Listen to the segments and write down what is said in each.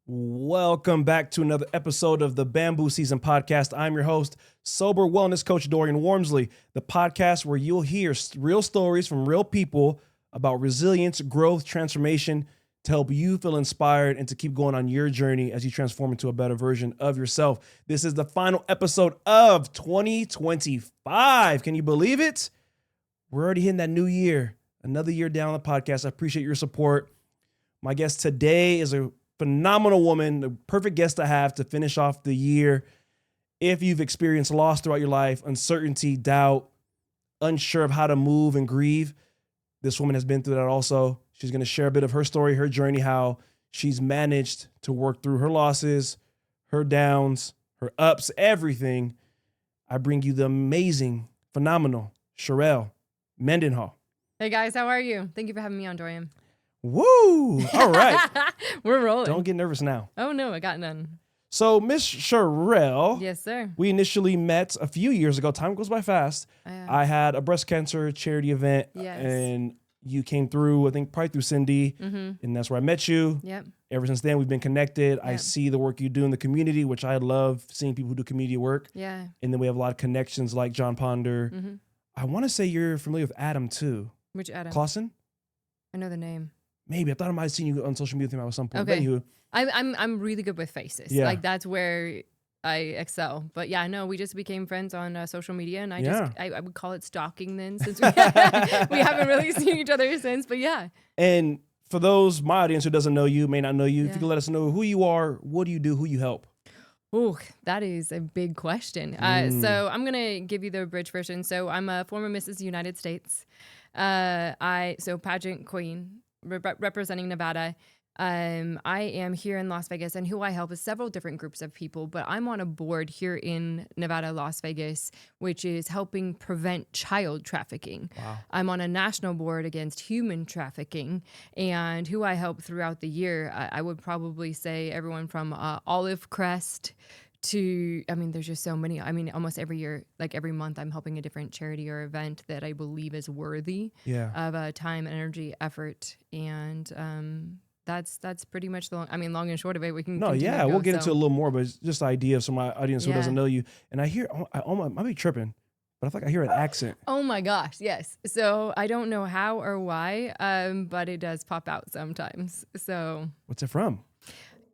Welcome back to another episode of the BambooSZN podcast. I'm your host, sober wellness coach Dorian Warmsley, the podcast where you'll hear real stories from real people about resilience, growth, transformation to help you feel inspired and to keep going on your journey as you transform into a better version of yourself. This is the final episode of 2025. Can you believe it? We're already hitting that new year, another year down the podcast. I appreciate your support. My guest today is a phenomenal woman, the perfect guest to have to finish off the year. If you've experienced loss throughout your life, uncertainty, doubt, unsure of how to move and grieve, this woman has been through that also. She's going to share a bit of her story, her journey, how she's managed to work through her losses, her downs, her ups, everything. I bring you the amazing, phenomenal Sharelle Mendenhall. Hey guys, how are you? Thank you for having me on, Dorian. Woo! All right. We're rolling. Don't get nervous now. Oh no, I got none. So, Miss Sharelle. Yes, sir. We initially met a few years ago. Time goes by fast. I had a breast cancer charity event. Yes. And you came through, I think, probably through Cindy. Mm-hmm. And that's where I met you. Yep. Ever since then, we've been connected. Yep. I see the work you do in the community, which I love seeing people who do community work. Yeah. And then we have a lot of connections like John Ponder. Mm-hmm. I want to say you're familiar with Adam, too. Which Adam? Clausen? I know the name. Maybe. I thought I might have seen you on social media at some point. Okay. Anywho, I'm really good with faces. Yeah. Like that's where I excel. But yeah, no, we just became friends on social media, and I would call it stalking then, since we haven't really seen each other since. But yeah. And for those, my audience who doesn't know you, may not know you, if Yeah. you could let us know who you are, what do you do, who you help? Oh, that is a big question. So I'm going to give you the abridged version. So I'm a former Mrs. United States. So pageant queen, representing Nevada. I am here in Las Vegas, and who I help is several different groups of people, but I'm on a board here in Nevada, Las Vegas, which is helping prevent child trafficking. Wow. I'm on a national board against human trafficking, and who I help throughout the year, I would probably say everyone from Olive Crest to, I mean, there's just so many. I mean, almost every year, like every month, I'm helping a different charity or event that I believe is worthy of time, energy, effort, and that's pretty much the long and short of it. We can we'll get into a little more, but it's just the idea of some of my audience who doesn't know you. And I hear, I might be tripping, but I feel like I hear an accent. Oh my gosh, yes. So I don't know how or why, but it does pop out sometimes. So what's it from?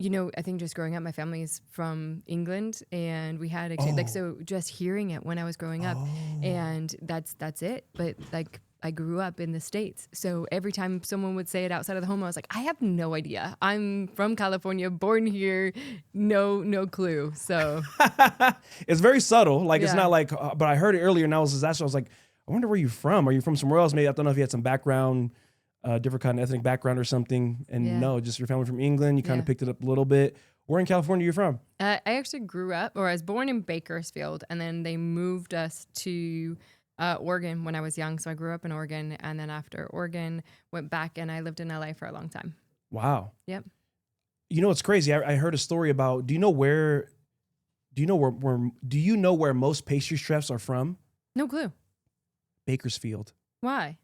You know, I think just growing up, my family's from England, and we had so just hearing it when I was growing up, and that's it. But like, I grew up in the States, so every time someone would say it outside of the home, I was like, I have no idea. I'm from California, born here, no clue. So it's very subtle. Like it's not like, but I heard it earlier, and I was like, I wonder where you're from. Are you from somewhere else? Maybe I don't know if you had some background. Different kind of ethnic background or something, and no, just your family from England. You kind of picked it up a little bit. Where in California are you from? I actually grew up, or I was born in Bakersfield, and then they moved us to Oregon when I was young. So I grew up in Oregon, and then after Oregon, went back and I lived in LA for a long time. Wow. Yep. You know, it's crazy. I heard a story about. Do you know where most pastry chefs are from? No clue. Bakersfield. Why?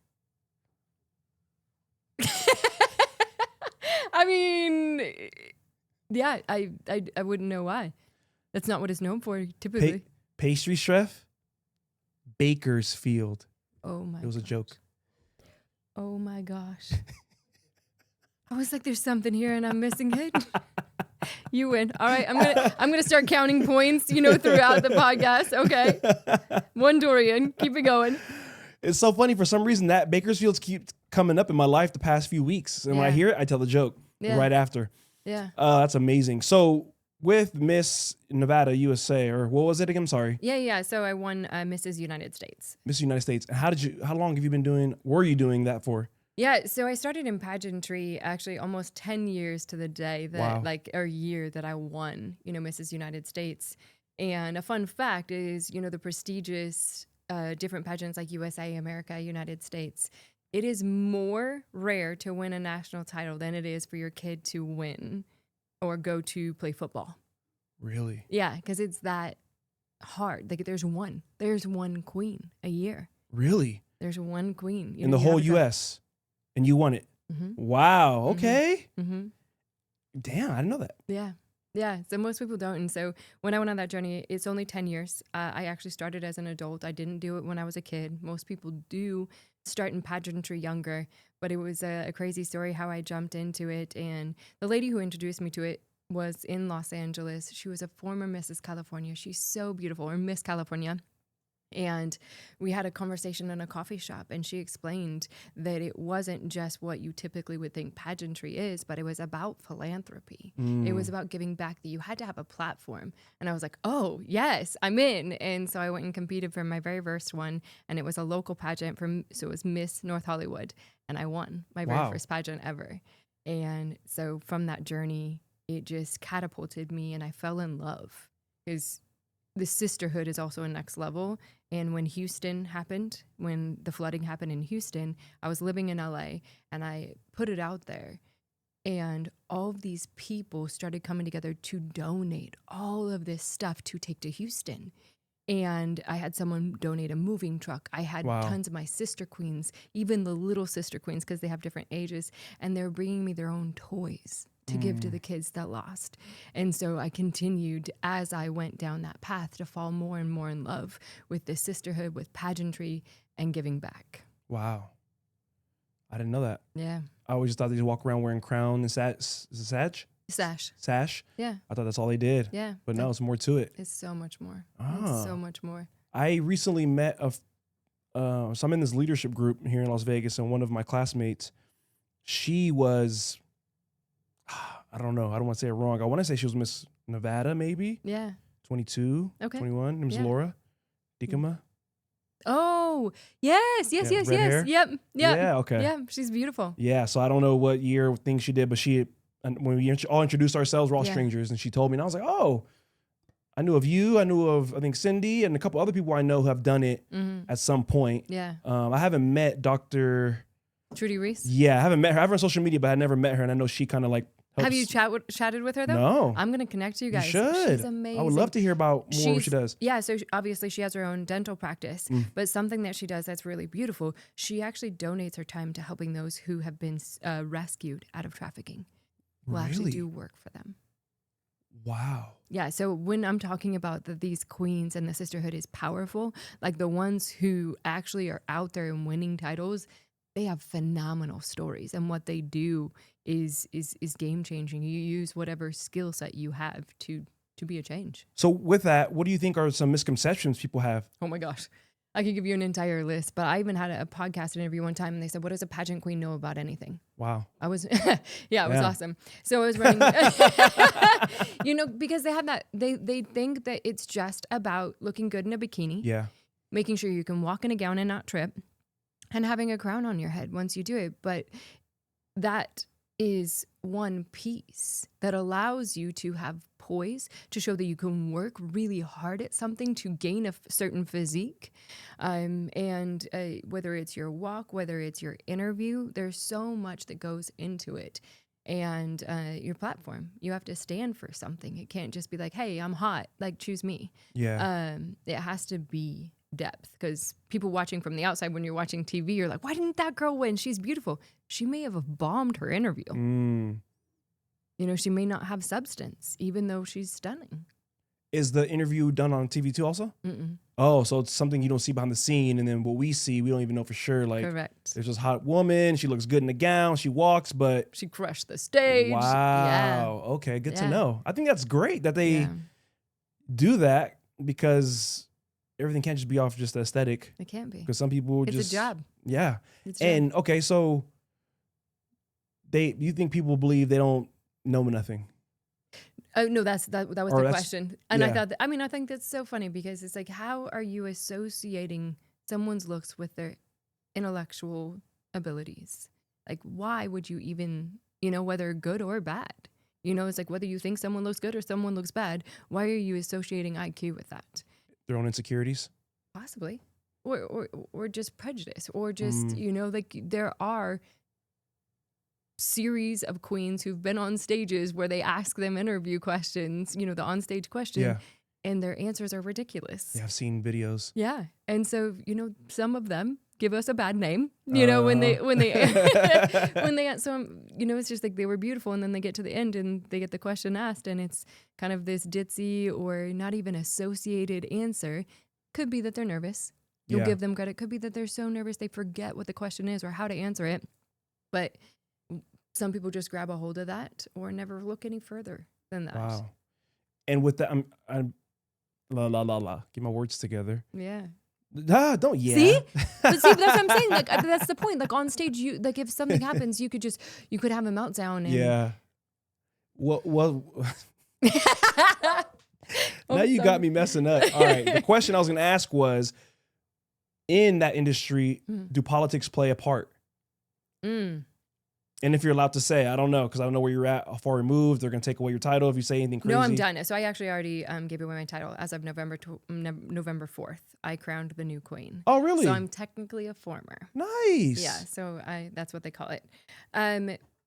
I mean, yeah, I wouldn't know why. That's not what it's known for typically. Pastry chef, Bakersfield. Oh my! It was a joke. Oh my gosh! I was like, "There's something here, and I'm missing it." You win. All right, I'm gonna start counting points. Throughout the podcast. Okay, one Dorian. Keep it going. It's so funny. For some reason, that Bakersfields keep coming up in my life the past few weeks. And when I hear it, I tell the joke right after. Yeah. That's amazing. So with Miss Nevada, USA, or what was it again? I'm sorry. Yeah. So I won Mrs. United States. Miss United States. And how long have you been were you doing that for? Yeah, so I started in pageantry actually almost 10 years to the day that or year that I won, Mrs. United States. And a fun fact is, the prestigious different pageants like USA, America, United States, it is more rare to win a national title than it is for your kid to win or go to play football. Really? Yeah, because it's that hard. Like there's one queen a year. Really? There's one queen. In the whole U.S., and you won it. Mm-hmm. Wow, okay. Mm-hmm. Damn, I didn't know that. Yeah. Yeah. So most people don't. And so when I went on that journey, it's only 10 years. I actually started as an adult. I didn't do it when I was a kid. Most people do start in pageantry younger, but it was a crazy story how I jumped into it. And the lady who introduced me to it was in Los Angeles. She was a former Mrs. California. She's so beautiful, or Miss California. And we had a conversation in a coffee shop, and she explained that it wasn't just what you typically would think pageantry is, but it was about philanthropy. It was about giving back, that you had to have a platform. And I was like, oh, yes, I'm in. And so I went and competed for my very first one, and it was a local pageant so it was Miss North Hollywood, and I won my very first pageant ever. And so from that journey, it just catapulted me, and I fell in love, because the sisterhood is also a next level. And when Houston happened, when the flooding happened in Houston, I was living in LA, and I put it out there. And all of these people started coming together to donate all of this stuff to take to Houston. And I had someone donate a moving truck. I had tons of my sister queens, even the little sister queens, because they have different ages. And they're bringing me their own toys to give to the kids that lost. And so I continued as I went down that path to fall more and more in love with the sisterhood, with pageantry, and giving back. Wow. I didn't know that. Yeah. I always just thought they just walk around wearing crown and sash. Sash? Yeah. I thought that's all they did. Yeah. But no, it's more to it. It's so much more. Ah. It's so much more. I recently met so I'm in this leadership group here in Las Vegas, and one of my classmates, she was, I don't know, I don't want to say it wrong. I want to say she was Miss Nevada, maybe. Yeah. 22, Okay. 21. Her name's Laura Dikema. Oh, yes. red hair? Yep. Yeah, okay. Yeah, she's beautiful. Yeah, so I don't know what year things she did, but and when we all introduced ourselves, we're all strangers, and she told me, and I was like, oh, I knew of you. I knew of, I think, Cindy and a couple other people I know who have done it at some point. Yeah. I haven't met Dr. Trudy Reese? Yeah, I haven't met her. I have her on social media, but I never met her, and I know she kind of like helps. Have you chatted with her, though? No. I'm going to connect you guys. You should. She's amazing. I would love to hear about more what she does. Yeah, so obviously she has her own dental practice, but something that she does that's really beautiful, she actually donates her time to helping those who have been rescued out of trafficking. We'll actually do work for them. Wow. Yeah, so when I'm talking about these queens and the sisterhood is powerful, like the ones who actually are out there and winning titles, they have phenomenal stories, and what they do is game changing. You use whatever skill set you have to be a change. So with that, what do you think are some misconceptions people have? Oh my gosh. I could give you an entire list, but I even had a podcast interview one time, and they said, what does a pageant queen know about anything? Wow. I was, it was awesome. So I was running, because they have that, they think that it's just about looking good in a bikini. Yeah. Making sure you can walk in a gown and not trip, and having a crown on your head once you do it. But that is one piece that allows you to have poise, to show that you can work really hard at something to gain a certain physique. And whether it's your walk, whether it's your interview, there's so much that goes into it. And your platform, you have to stand for something. It can't just be like, hey, I'm hot, like choose me. Yeah. It has to be depth, because people watching from the outside, when you're watching TV, you're like, why didn't that girl win? She's beautiful. She may have bombed her interview. She may not have substance, even though she's stunning. Is the interview done on TV too also? Mm-mm. Oh, so it's something you don't see behind the scene, and then what we see, we don't even know for sure. Like, correct. There's this hot woman, she looks good in the gown, she walks, but she crushed the stage. Wow. Yeah. Okay, good to know. I think that's great that they do that, because everything can't just be off just the aesthetic. It can't be. Because some people it's a job. Yeah. It's a job. And okay, so you think people believe they don't know nothing? Oh no, that was the question. And I think that's so funny, because it's like, how are you associating someone's looks with their intellectual abilities? Like, why would you even, whether good or bad? It's like, whether you think someone looks good or someone looks bad, why are you associating IQ with that? Their own insecurities? Possibly. Or just prejudice, or just, like there are series of queens who've been on stages where they ask them interview questions, the onstage question, and their answers are ridiculous. Yeah, I've seen videos. Yeah. And so, some of them give us a bad name, you know, when they when they so you know, it's just like they were beautiful, and then they get to the end and they get the question asked, and it's kind of this ditzy or not even associated answer. Could be that they're nervous. You'll give them credit. Could be that they're so nervous they forget what the question is or how to answer it. But some people just grab a hold of that or never look any further than that. Wow. And with that, I'm get my words together. Yeah. Don't See? But see, that's what I'm saying. Like that's the point. Like on stage, you like if something happens, you could have a meltdown. And yeah. Well. Now you got me messing up. All right. The question I was going to ask was, in that industry, do politics play a part? And if you're allowed to say, I don't know, because I don't know where you're at, how far removed. They're going to take away your title if you say anything crazy. No, I'm done. So I actually already gave away my title as of November 4th. I crowned the new queen. Oh, really? So I'm technically a former. Nice. Yeah. So that's what they call it.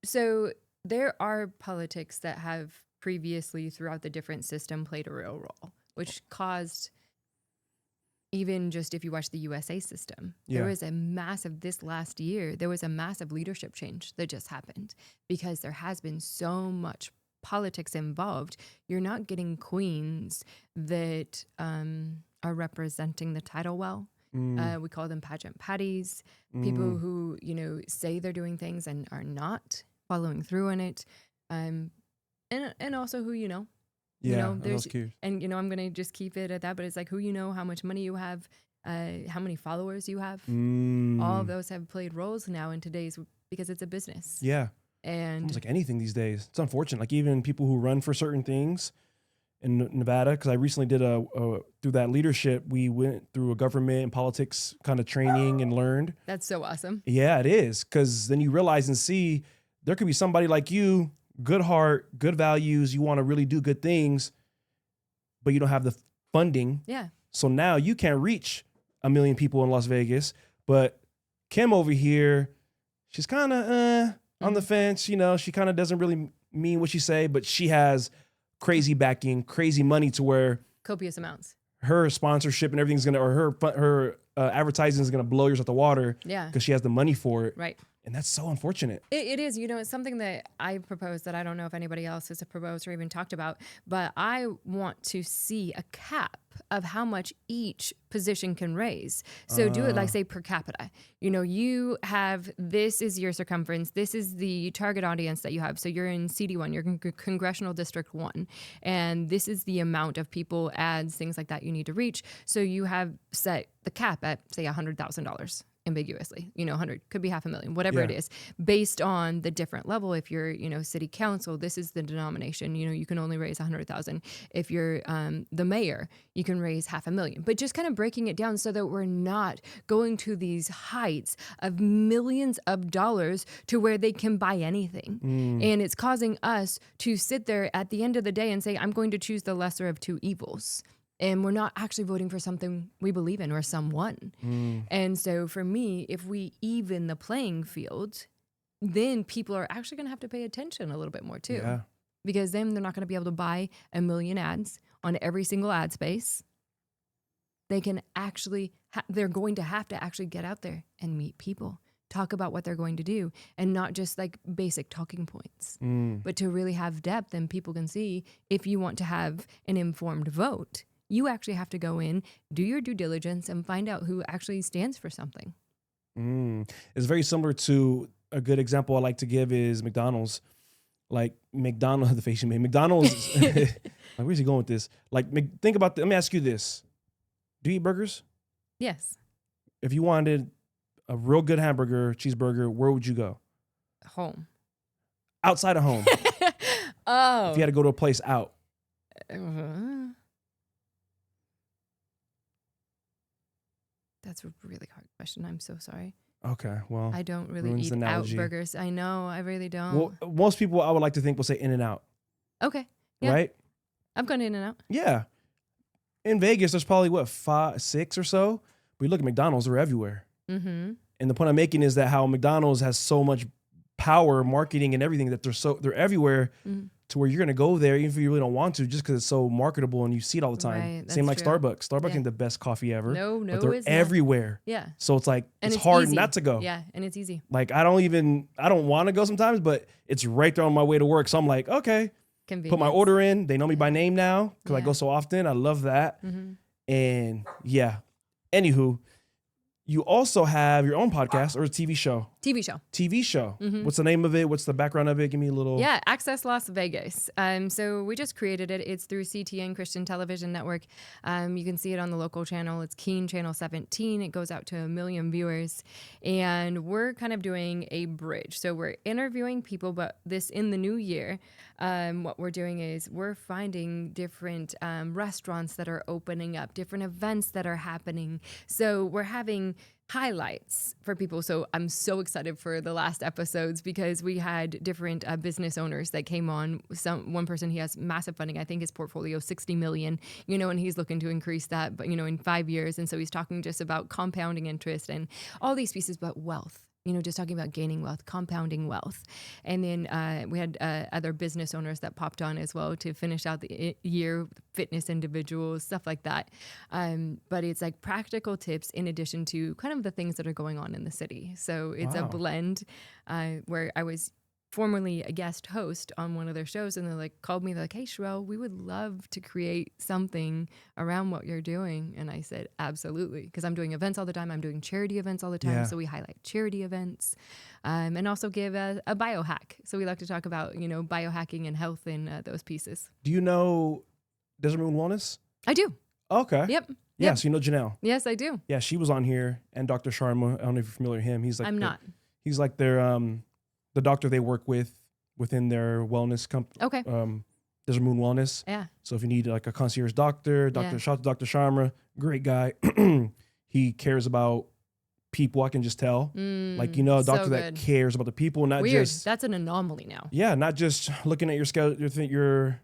So there are politics that have previously throughout the different system played a real role, which caused, even just if you watch the USA system, there was this last year, there was a massive leadership change that just happened because there has been so much politics involved. You're not getting queens that are representing the title well. We call them pageant patties, people who, you know, say they're doing things and are not following through on it. And also who you know. Yeah, you know, there's, and you know, I'm gonna just keep it at that. But it's like who you know, how much money you have, how many followers you have. All of those have played roles now in today's, because it's a business. Yeah, and it's like anything these days. It's unfortunate. Like even people who run for certain things in Nevada, because I recently did through that leadership, we went through a government and politics kind of training and learned. That's so awesome. Yeah, it is, because then you realize and see there could be somebody like you. Good heart, good values. You want to really do good things, but you don't have the funding. Yeah. So now you can't reach 1 million people in Las Vegas. But Kim over here, she's kind of on the fence. You know, she kind of doesn't really mean what she say, but she has crazy backing, crazy money to where copious amounts. Her sponsorship and everything's gonna, or her advertising is gonna blow yours out the water. Yeah. Because she has the money for it. Right. And that's so unfortunate. It is, you know, it's something that I proposed that I don't know if anybody else has proposed or even talked about, but I want to see a cap of how much each position can raise. So do it like, say, per capita. You know, you have, this is your circumference, this is the target audience that you have. So you're in CD1, you're in Congressional District 1, and this is the amount of people, ads, things like that you need to reach. So you have set the cap at, say, $100,000. Ambiguously, you know, 100 could be $500,000, whatever it is, based on the different level. If you're, you know, city council, this is the denomination, you know, you can only raise 100,000. If you're the mayor, you can raise $500,000, but just kind of breaking it down so that we're not going to these heights of millions of dollars to where they can buy anything. And it's causing us to sit there at the end of the day and say, I'm going to choose the lesser of two evils. And we're not actually voting for something we believe in or someone. And so for me, if we even the playing field, then people are actually going to have to pay attention a little bit more too. Yeah. Because then they're not going to be able to buy 1 million ads on every single ad space. They can actually, they're going to have to actually get out there and meet people, talk about what they're going to do, and not just like basic talking points, but to really have depth, and people can see if you want to have an informed vote. You actually have to go in, do your due diligence, and find out who actually stands for something. It's very similar to, a good example I like to give is McDonald's. Like McDonald's, the face you made. McDonald's, like where's he going with this? Like, think about, let me ask you this. Do you eat burgers? Yes. If you wanted a real good hamburger, cheeseburger, where would you go? Home. Outside of home. Oh. If you had to go to a place out. That's a really hard question. I'm so sorry. Okay, well. I don't really eat out burgers. I know, I really don't. Well, most people I would like to think will say In-N-Out. Okay. Yeah. Right? I've gone In-N-Out. Yeah. In Vegas, there's probably, what, 5, 6 or so? We look at McDonald's, they're everywhere. And the point I'm making is that how McDonald's has so much power, marketing and everything, that they're everywhere. to where you're going to go there even if you really don't want to, just because it's so marketable and you see it all the time. Right, Same like that's true. Starbucks. Starbucks ain't the best coffee ever. No, but they're it's not. everywhere. Yeah. So it's like, And it's hard easy. not to go. Yeah, and it's easy. Like I don't want to go sometimes, but it's right there on my way to work. So I'm like, okay, put my order in. They know me by name now because I go so often. I love that. Mm-hmm. And yeah, anywho, you also have your own podcast or a TV show. TV show. TV show. Mm-hmm. What's the name of it? What's the background of it? Give me a little. Yeah, Access Las Vegas. So we just created it. It's through CTN Christian Television Network. You can see it on the local channel. It's Keen Channel 17. It goes out to 1 million viewers. And we're kind of doing a bridge. So we're interviewing people, but this in the new year, what we're doing is we're finding different restaurants that are opening up, different events that are happening. So we're having highlights for people. So I'm so excited for the last episodes because we had different business owners that came on. One person, he has massive funding. I think his portfolio 60 million, and he's looking to increase that, but in 5 years. And so he's talking just about compounding interest and all these pieces, but wealth. Just talking about gaining wealth, compounding wealth. And then we had other business owners that popped on as well to finish out the year, fitness individuals, stuff like that. But it's like practical tips in addition to kind of the things that are going on in the city. So it's a blend where I was formerly a guest host on one of their shows, and they called me, they're like, hey, Sharelle, we would love to create something around what you're doing. And I said, absolutely, because I'm doing events all the time. I'm doing charity events all the time. Yeah. So we highlight charity events and also give a biohack. So we like to talk about, biohacking and health and those pieces. Do you know Desert Moon Wellness? I do. Okay. Yep. Yeah, so you know Janelle. Yes, I do. Yeah, she was on here, and Dr. Sharma. I don't know if you're familiar with him. He's like I'm not. He's like their the doctor they work with within their wellness company. Okay. Desert Moon Wellness. Yeah. So if you need like a concierge doctor, shout out to Dr. Sharma, great guy. He cares about people. I can just tell. A doctor that cares about the people, not Weird. just. That's an anomaly now. Yeah, not just looking at your schedule, your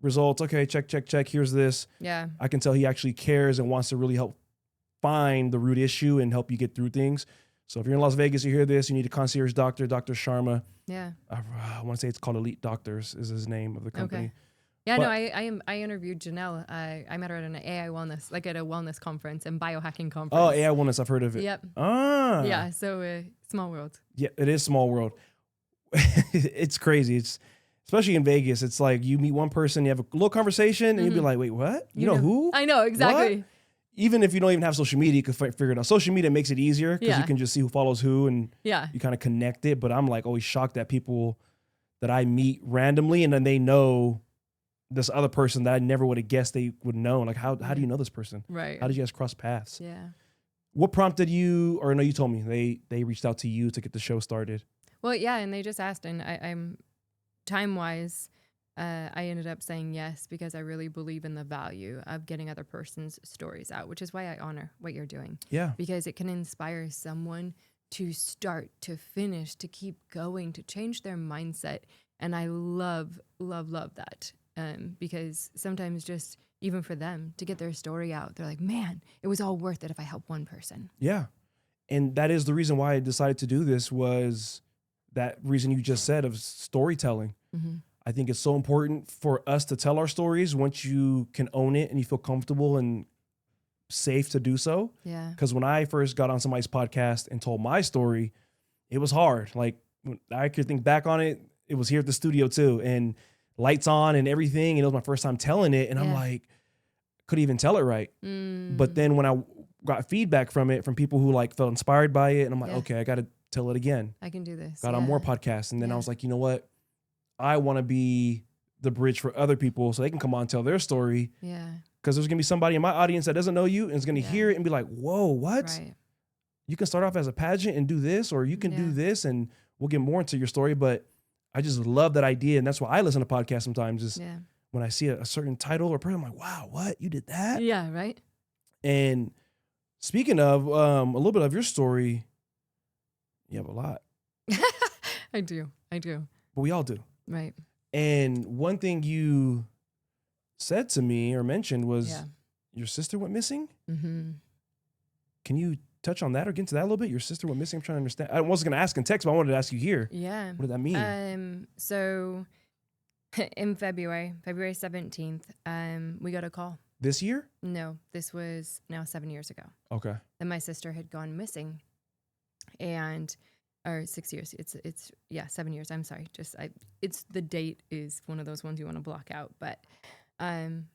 results. Okay, check. Here's this. Yeah. I can tell he actually cares and wants to really help find the root issue and help you get through things. So if you're in Las Vegas, you hear this, you need a concierge doctor, Dr. Sharma. Yeah. I want to say it's called Elite Doctors is his name of the company. Okay. Yeah, but, I interviewed Janelle. I met her at an AI wellness, like at a wellness conference and biohacking conference. Oh, AI wellness, I've heard of it. Yep. Ah. Yeah, so small world. Yeah, it is small world. It's crazy. It's especially in Vegas. It's like you meet one person, you have a little conversation, and you'll be like, wait, what? You know who? I know, exactly. What? Even if you don't even have social media, you can figure it out. Social media makes it easier because you can just see who follows who and you kind of connect it. But I'm like always shocked at people that I meet randomly and then they know this other person that I never would have guessed they would know. Like, how do you know this person? Right. How did you guys cross paths? Yeah. What prompted you, or no, you told me they reached out to you to get the show started. Well, yeah, and they just asked, and I'm time-wise, I ended up saying yes because I really believe in the value of getting other person's stories out, which is why I honor what you're doing. Yeah. Because it can inspire someone to start, to finish, to keep going, to change their mindset. And I love that because sometimes just even for them to get their story out, they're like, man, it was all worth it if I help one person. Yeah. And that is the reason why I decided to do this was that reason you just said of storytelling. Mm-hmm. I think it's so important for us to tell our stories once you can own it and you feel comfortable and safe to do so. Yeah. Because when I first got on somebody's podcast and told my story, it was hard. Like I could think back on it. It was here at the studio too, and lights on and everything. And it was my first time telling it. And I'm like, couldn't even tell it right. But then when I got feedback from it, from people who like felt inspired by it, and I'm like, okay, I got to tell it again. I can do this. Got on more podcasts. And then I was like, you know what? I want to be the bridge for other people so they can come on and tell their story. Yeah. Because there's going to be somebody in my audience that doesn't know you and is going to hear it and be like, whoa, what? Right. You can start off as a pageant and do this, or you can do this, and we'll get more into your story. But I just love that idea. And that's why I listen to podcasts sometimes is when I see a certain title or person, I'm like, wow, what? You did that? Yeah, right. And speaking of a little bit of your story, you have a lot. I do. But we all do. Right. And one thing you said to me or mentioned was your sister went missing. Mm-hmm. Can you touch on that or get into that a little bit? Your sister went missing. I'm trying to understand. I wasn't going to ask in text, but I wanted to ask you here. Yeah. What did that mean? So In February 17th, we got a call. This year? No, this was now 7 years ago. Okay. Then my sister had gone missing, and or 6 years. It's 7 years. I'm sorry. It's the date is one of those ones you want to block out. But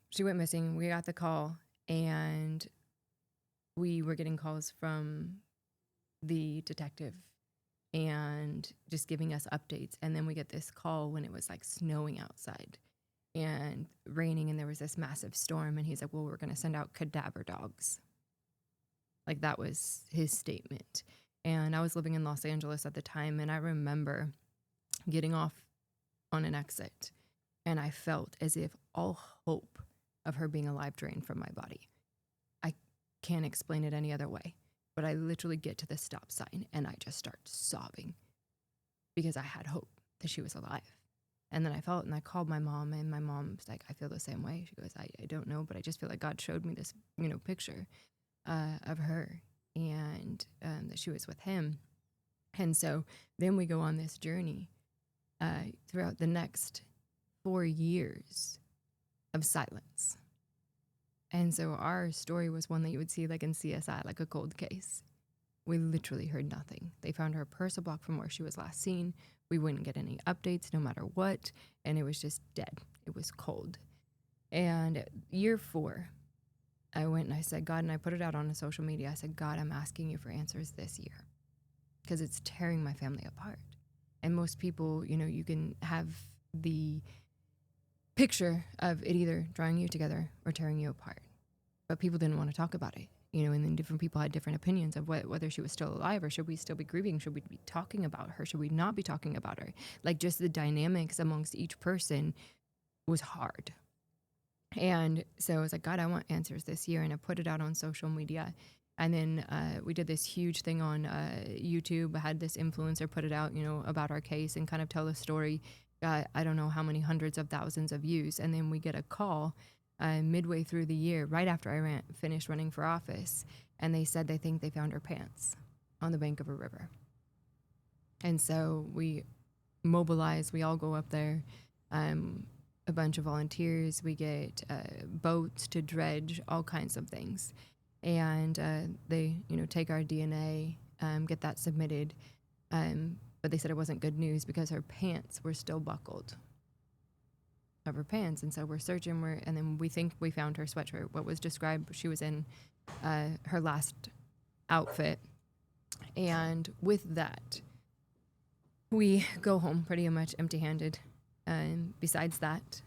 she went missing. We got the call, and we were getting calls from the detective and just giving us updates. And then we get this call when it was like snowing outside and raining, and there was this massive storm. And he's like, well, we're going to send out cadaver dogs. Like, that was his statement. And I was living in Los Angeles at the time, and I remember getting off on an exit, and I felt as if all hope of her being alive drained from my body. I can't explain it any other way, but I literally get to the stop sign, and I just start sobbing because I had hope that she was alive. And then I felt, and I called my mom, and my mom's like, I feel the same way. She goes, I don't know, but I just feel like God showed me this, picture of her, and that she was with him. And so then we go on this journey throughout the next 4 years of silence. And so our story was one that you would see like in CSI, like a cold case. We literally heard nothing. They found her purse a block from where she was last seen. We wouldn't get any updates no matter what, and it was just dead. It was cold. And year 4, I went and I said, God, and I put it out on social media. I said, God, I'm asking you for answers this year because it's tearing my family apart. And most people, you can have the picture of it either drawing you together or tearing you apart. But people didn't want to talk about it, and then different people had different opinions of whether she was still alive or should we still be grieving? Should we be talking about her? Should we not be talking about her? Like, just the dynamics amongst each person was hard. And so I was like, God, I want answers this year. And I put it out on social media. And then we did this huge thing on YouTube. I had this influencer put it out, about our case and kind of tell the story. I don't know how many hundreds of thousands of views. And then we get a call midway through the year, right after I finished running for office. And they said they think they found her pants on the bank of a river. And so we mobilize. We all go up there. A bunch of volunteers. We get boats to dredge, all kinds of things. And they, take our DNA, get that submitted. But they said it wasn't good news because her pants were still buckled of her pants. And so we're searching, and then we think we found her sweatshirt. What was described, she was in her last outfit. And with that, we go home pretty much empty-handed. Besides that,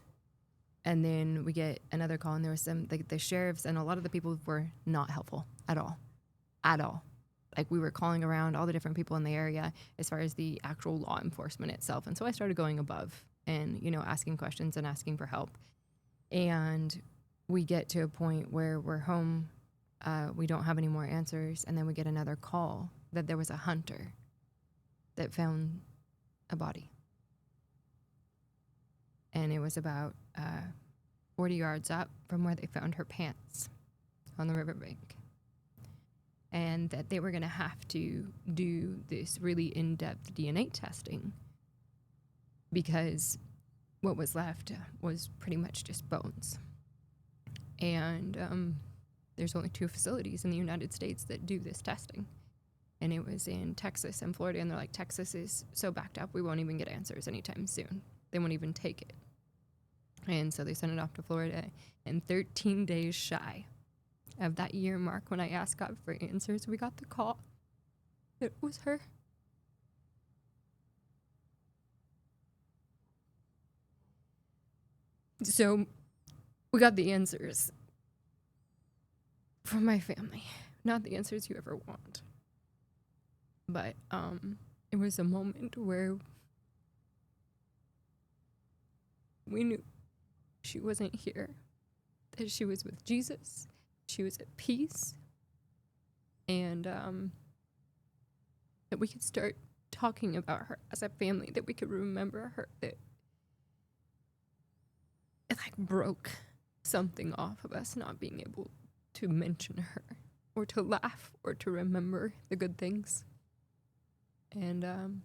and then we get another call, and there was the sheriffs and a lot of the people were not helpful at all. Like, we were calling around all the different people in the area as far as the actual law enforcement itself. And so I started going above and, asking questions and asking for help. And we get to a point where we're home. We don't have any more answers. And then we get another call that there was a hunter that found a body. And it was about 40 yards up from where they found her pants on the riverbank. And that they were going to have to do this really in-depth DNA testing because what was left was pretty much just bones. And there's only 2 facilities in the United States that do this testing. And it was in Texas and Florida. And they're like, Texas is so backed up, we won't even get answers anytime soon. They won't even take it. And so they sent it off to Florida, and 13 days shy of that year mark when I asked God for answers, we got the call. It was her. So we got the answers from my family, not the answers you ever want. But it was a moment where we knew she wasn't here, that she was with Jesus, she was at peace, and that we could start talking about her as a family, that we could remember her, that it broke something off of us not being able to mention her or to laugh or to remember the good things. And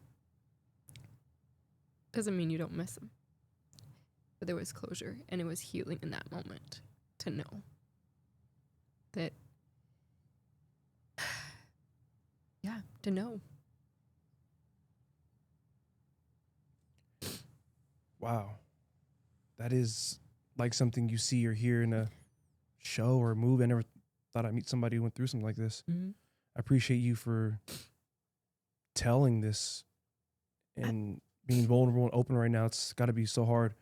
doesn't mean you don't miss them. but there was closure, and it was healing in that moment to know that, yeah, to know. Wow. That is like something you see or hear in a show or a movie. I never thought I'd meet somebody who went through something like this. Mm-hmm. I appreciate you for telling this and being vulnerable and open right now. It's got to be so hard.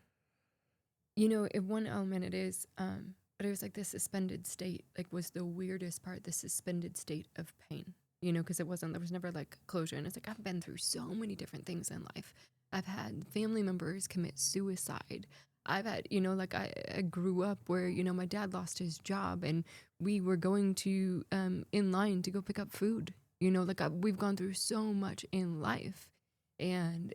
You know, in one element it is, but it was like the suspended state, like was the weirdest part, the suspended state of pain, you know, because there was never like closure. And it's like, I've been through so many different things in life. I've had family members commit suicide. I've had, you know, like I grew up where, you know, my dad lost his job and we were going to, in line to go pick up food, you know, like we've gone through so much in life. And,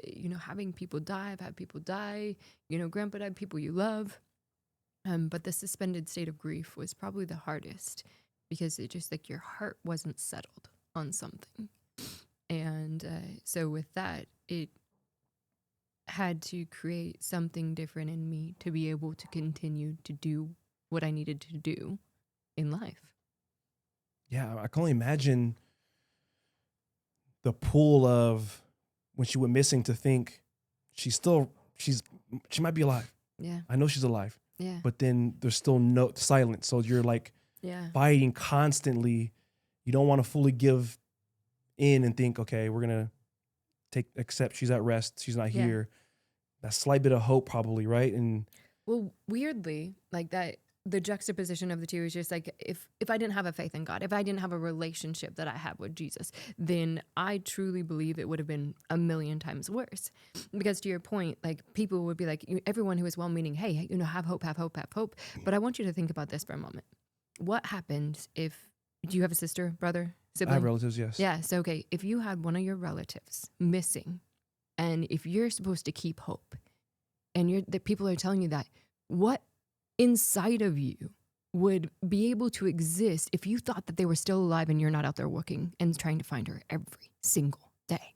you know, having people die, I've had people die, you know, grandpa died, people you love. But the suspended state of grief was probably the hardest because it just like your heart wasn't settled on something. And so with that, it had to create something different in me to be able to continue to do what I needed to do in life. Yeah, I can only imagine the pull of when she went missing to think she might be alive. Yeah. I know she's alive. Yeah. But then there's still no silence. So you're like fighting constantly. You don't want to fully give in and think, okay, we're going to accept she's at rest. She's not here. That slight bit of hope probably, right? And well, weirdly, like that, the juxtaposition of the two is just like, if I didn't have a faith in God, if I didn't have a relationship that I have with Jesus, then I truly believe it would have been a million times worse. Because to your point, like people would be like, everyone who is well-meaning, hey, you know, have hope, have hope, have hope. But I want you to think about this for a moment. What happens if, do you have a sister, brother, sibling? I have relatives, yes. Yeah, so okay, if you had one of your relatives missing, and if you're supposed to keep hope, and the people are telling you that, what inside of you would be able to exist if you thought that they were still alive and you're not out there working and trying to find her every single day?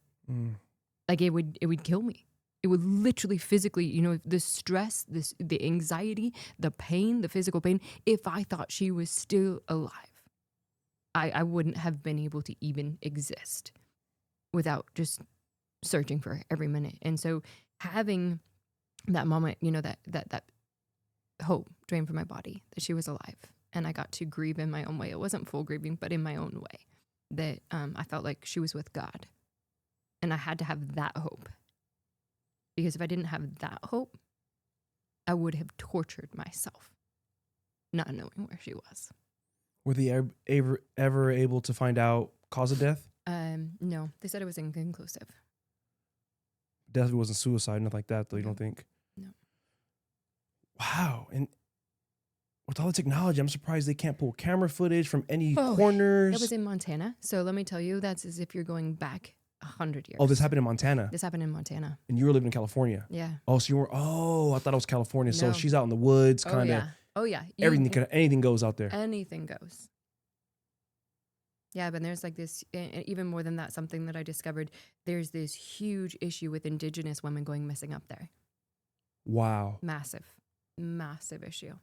Like it would kill me. It would literally physically, you know, the stress, the anxiety, the pain, the physical pain. If I thought she was still alive, I wouldn't have been able to even exist without just searching for her every minute. And so having that moment, you know, that hope drained from my body that she was alive, and I got to grieve in my own way. It wasn't full grieving, but in my own way, that I felt like she was with God, and I had to have that hope, because if I didn't have that hope, I would have tortured myself not knowing where she was. Were they ever able to find out cause of death? No, they said it was inconclusive. Definitely wasn't suicide, nothing like that, though. You don't think? No. Wow. And with all the technology, I'm surprised they can't pull camera footage from any corners. That was in Montana. So let me tell you, that's as if you're going back 100 years. Oh, this happened in Montana. This happened in Montana. And you were living in California. Yeah. Oh, so you were, I thought it was California. No. So she's out in the woods, kind of. Oh, yeah. Anything goes out there. Anything goes. Yeah, but there's like this, even more than that, something that I discovered, there's this huge issue with Indigenous women going missing up there. Wow. Massive issue.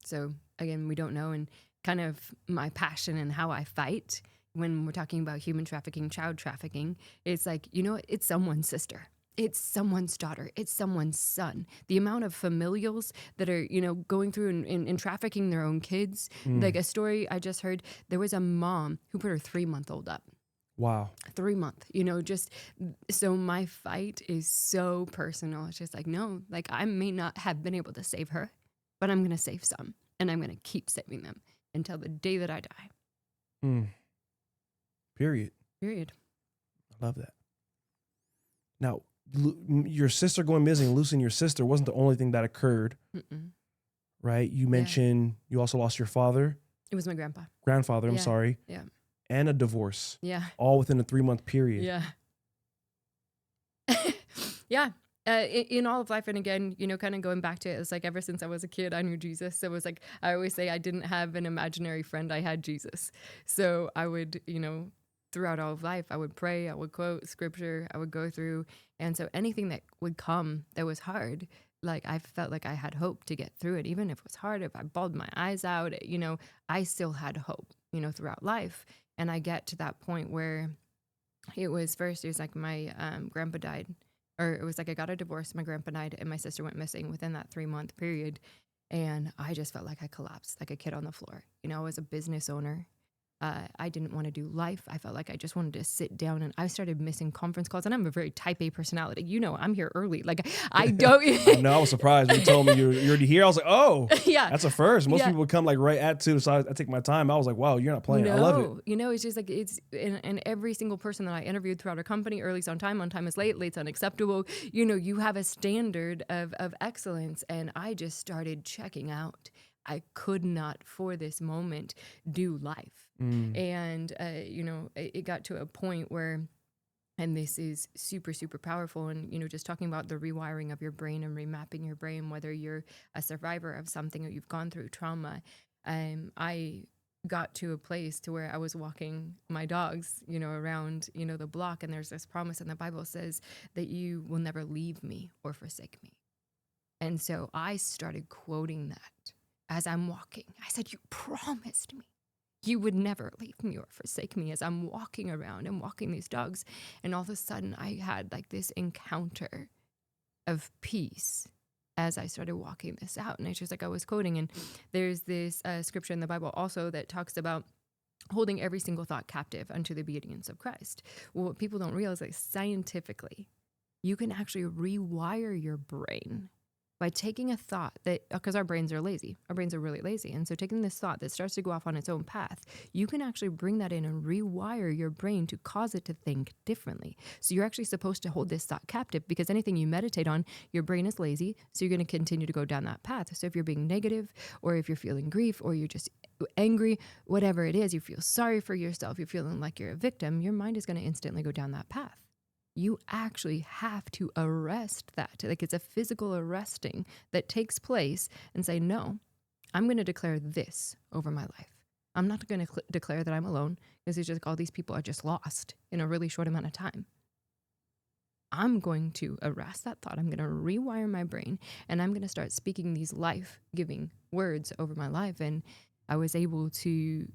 So again, we don't know, and kind of my passion and how I fight when we're talking about human trafficking, child trafficking, it's like, you know, it's someone's sister. It's someone's daughter. It's someone's son. The amount of familials that are, you know, going through and trafficking their own kids. Like a story I just heard, there was a mom who put her 3-month-old up. Wow. 3 month, you know, just so my fight is so personal. It's just like, no, like I may not have been able to save her, but I'm going to save some, and I'm going to keep saving them until the day that I die. Period. I love that. Now, your sister going missing, losing your sister wasn't the only thing that occurred, right? You mentioned you also lost your father. It was my grandfather, I'm sorry. Yeah. And a divorce. Yeah. All within a 3-month period. Yeah. Yeah. In all of life, and again, you know, kind of going back to it, it's like ever since I was a kid, I knew Jesus. So it was like, I always say I didn't have an imaginary friend, I had Jesus. So I would, you know, throughout all of life, I would pray, I would quote scripture, I would go through. And so anything that would come that was hard, like I felt like I had hope to get through it. Even if it was hard, if I bawled my eyes out, I still had hope, throughout life. And I get to that point where it was like my grandpa died, or it was like I got a divorce, my grandpa died, and my sister went missing within that 3-month period. And I just felt like I collapsed, like a kid on the floor. I was a business owner. I didn't want to do life. I felt like I just wanted to sit down, and I started missing conference calls. And I'm a very type A personality. I'm here early. Like I don't. I was surprised when you told me you're already here. I was like, oh, yeah, that's a first. Most people would come like right at 2. So I take my time. I was like, wow, you're not playing. No, I love it. It's just like and every single person that I interviewed throughout our company, early's on time is late, late's unacceptable. You have a standard of excellence, and I just started checking out. I could not, for this moment, do life. And, it got to a point where, and this is super, super powerful. And, just talking about the rewiring of your brain and remapping your brain, whether you're a survivor of something or you've gone through trauma. I got to a place to where I was walking my dogs, around, the block. And there's this promise in the Bible says that you will never leave me or forsake me. And so I started quoting that. As I'm walking, I said, you promised me you would never leave me or forsake me, as I'm walking around and walking these dogs. And all of a sudden I had like this encounter of peace as I started walking this out. And it's just like I was quoting. And there's this scripture in the Bible also that talks about holding every single thought captive unto the obedience of Christ. Well, what people don't realize is scientifically, you can actually rewire your brain by taking a thought that, because our brains are lazy, our brains are really lazy. And so taking this thought that starts to go off on its own path, you can actually bring that in and rewire your brain to cause it to think differently. So you're actually supposed to hold this thought captive, because anything you meditate on, your brain is lazy. So you're going to continue to go down that path. So if you're being negative, or if you're feeling grief, or you're just angry, whatever it is, you feel sorry for yourself, you're feeling like you're a victim, your mind is going to instantly go down that path. You actually have to arrest that. Like it's a physical arresting that takes place, and say, no, I'm going to declare this over my life. I'm not going to declare that I'm alone, because it's just like all these people are just lost in a really short amount of time. I'm going to arrest that thought. I'm going to rewire my brain, and I'm going to start speaking these life-giving words over my life. And I was able to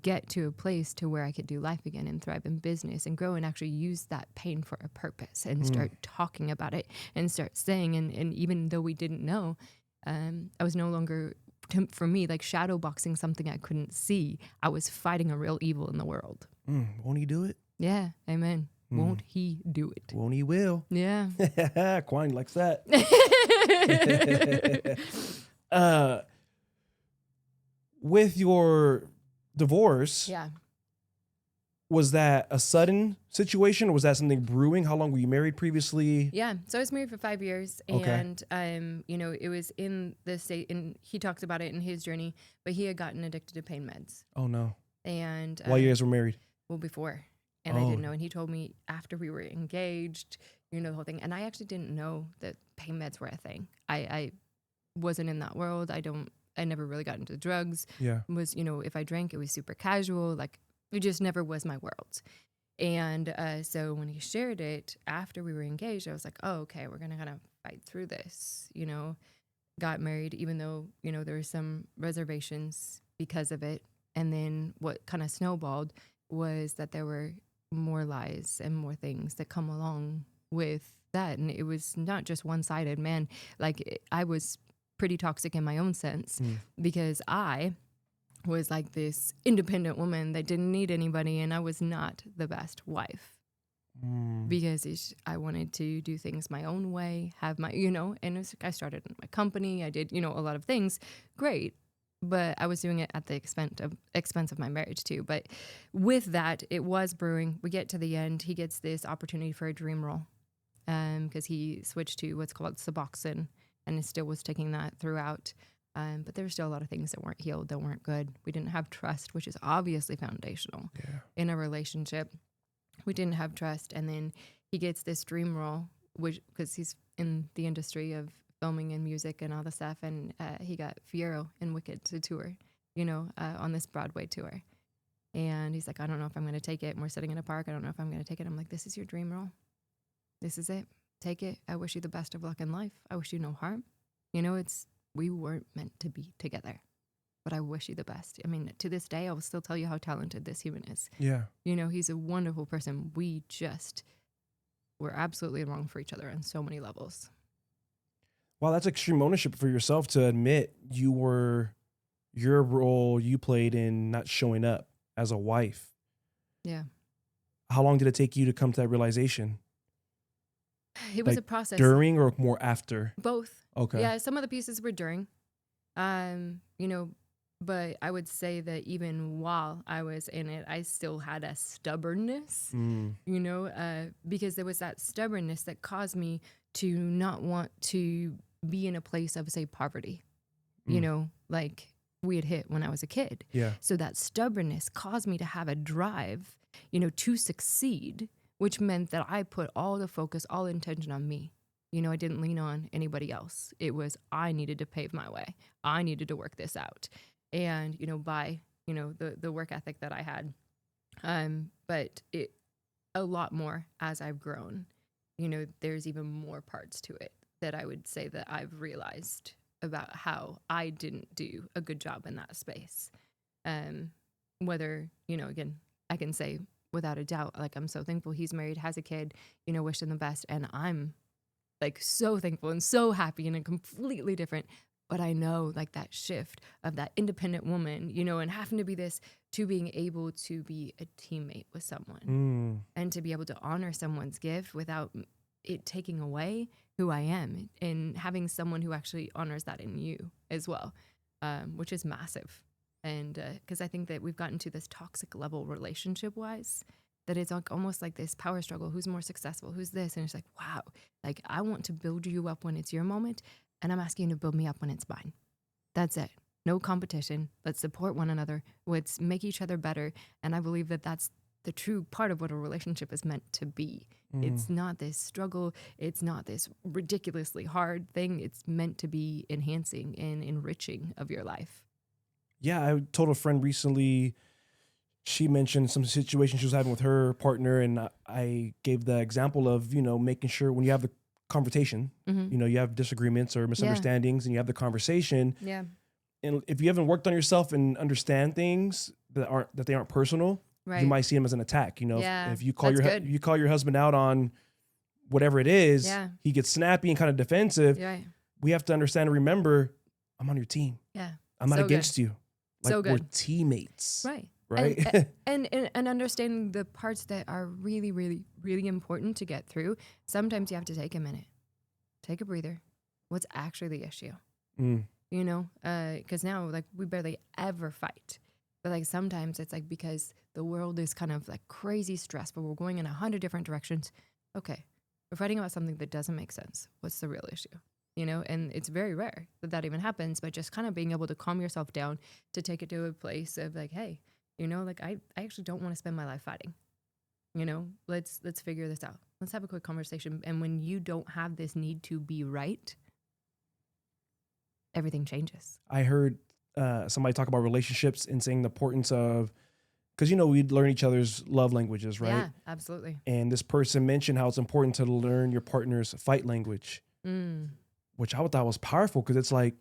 get to a place to where I could do life again and thrive in business and grow, and actually use that pain for a purpose, and start talking about it and start saying, and even though we didn't know, I was no longer, for me, like shadow boxing something I couldn't see. I was fighting a real evil in the world. Won't he do it? Yeah. Amen. Won't he do it? Won't he will? Yeah. Kwani likes that. With your divorce, Yeah. was that a sudden situation, or was that something brewing? How long were you married previously? Yeah. So I was married for 5 years, and it was in the state, and he talks about it in his journey, but he had gotten addicted to pain meds. Oh no. And while you guys were married? Well, before. And I didn't know. And he told me after we were engaged, the whole thing. And I actually didn't know that pain meds were a thing. I wasn't in that world. I never really got into drugs. Yeah. Was, if I drank, it was super casual. Like, it just never was my world. And so when he shared it after we were engaged, I was like, oh, okay, we're going to kind of fight through this, got married, even though, there were some reservations because of it. And then what kind of snowballed was that there were more lies and more things that come along with that. And it was not just one-sided, man. Like, I was pretty toxic in my own sense, because I was like this independent woman that didn't need anybody, and I was not the best wife, because I wanted to do things my own way, have my, and I started my company. I did, a lot of things. Great. But I was doing it at the expense of my marriage too. But with that, it was brewing. We get to the end. He gets this opportunity for a dream role, because he switched to what's called Suboxone, and still was taking that throughout. But there were still a lot of things that weren't healed, that weren't good. We didn't have trust, which is obviously foundational in a relationship. We didn't have trust. And then he gets this dream role, which, because he's in the industry of filming and music and all the stuff. And he got Fiyero and Wicked to tour, on this Broadway tour. And he's like, I don't know if I'm going to take it. And we're sitting in a park. I don't know if I'm going to take it. I'm like, this is your dream role. This is it. Take it. I wish you the best of luck in life. I wish you no harm. You know, we weren't meant to be together, but I wish you the best. I mean, to this day, I will still tell you how talented this human is. Yeah. You know, he's a wonderful person. We're absolutely wrong for each other on so many levels. Wow, that's extreme ownership for yourself to admit your role you played in not showing up as a wife. Yeah. How long did it take you to come to that realization? It was a process. During or more after? Both. Okay. Yeah, some of the pieces were during. You know, but I would say that even while I was in it, I still had a stubbornness, you know, because there was that stubbornness that caused me to not want to be in a place of, say, poverty, you know, like we had hit when I was a kid. Yeah. So that stubbornness caused me to have a drive, you know, to succeed, which meant that I put all the focus, all intention on me. You know, I didn't lean on anybody else. It was, I needed to pave my way. I needed to work this out. And, you know, by, you know, the work ethic that I had. But it a lot more as I've grown, you know, there's even more parts to it that I would say that I've realized about how I didn't do a good job in that space. Whether, you know, again, I can say without a doubt, like, I'm so thankful he's married, has a kid, you know, wish him the best. And I'm like so thankful and so happy and completely different. But I know like that shift of that independent woman, you know, and having to be this to being able to be a teammate with someone and to be able to honor someone's gift without it taking away who I am, and having someone who actually honors that in you as well, which is massive. And because I think that we've gotten to this toxic level relationship wise, that it's like almost like this power struggle. Who's more successful? Who's this? And it's like, wow, like I want to build you up when it's your moment. And I'm asking you to build me up when it's mine. That's it. No competition. Let's support one another. Let's make each other better. And I believe that that's the true part of what a relationship is meant to be. It's not this struggle. It's not this ridiculously hard thing. It's meant to be enhancing and enriching of your life. Yeah, I told a friend recently, she mentioned some situation she was having with her partner, and I gave the example of, you know, making sure when you have the conversation, you know, you have disagreements or misunderstandings and you have the conversation. Yeah. And if you haven't worked on yourself and understand things that they aren't personal, Right. you might see them as an attack. You know, Yeah, if you call that's you call your husband out on whatever it is, Yeah. he gets snappy and kind of defensive. Yeah. We have to understand and remember, I'm on your team. Yeah. I'm not So against you. Like, So we're good. teammates. Right. Right. And understanding the parts that are really, really, really important to get through. Sometimes you have to take a minute, take a breather. What's actually the issue? You know, because now like we barely ever fight. But like sometimes it's like because the world is kind of like crazy stressful. We're going in 100 different directions. Okay, we're fighting about something that doesn't make sense. What's the real issue? You know, and it's very rare that even happens. But just kind of being able to calm yourself down to take it to a place of like, hey, you know, like I actually don't want to spend my life fighting. You know, let's figure this out. Let's have a quick conversation. And when you don't have this need to be right, everything changes. I heard somebody talk about relationships and saying the importance of, because, you know, we learn each other's love languages, right? Yeah, absolutely. And this person mentioned how it's important to learn your partner's fight language, which I thought was powerful, because it's like,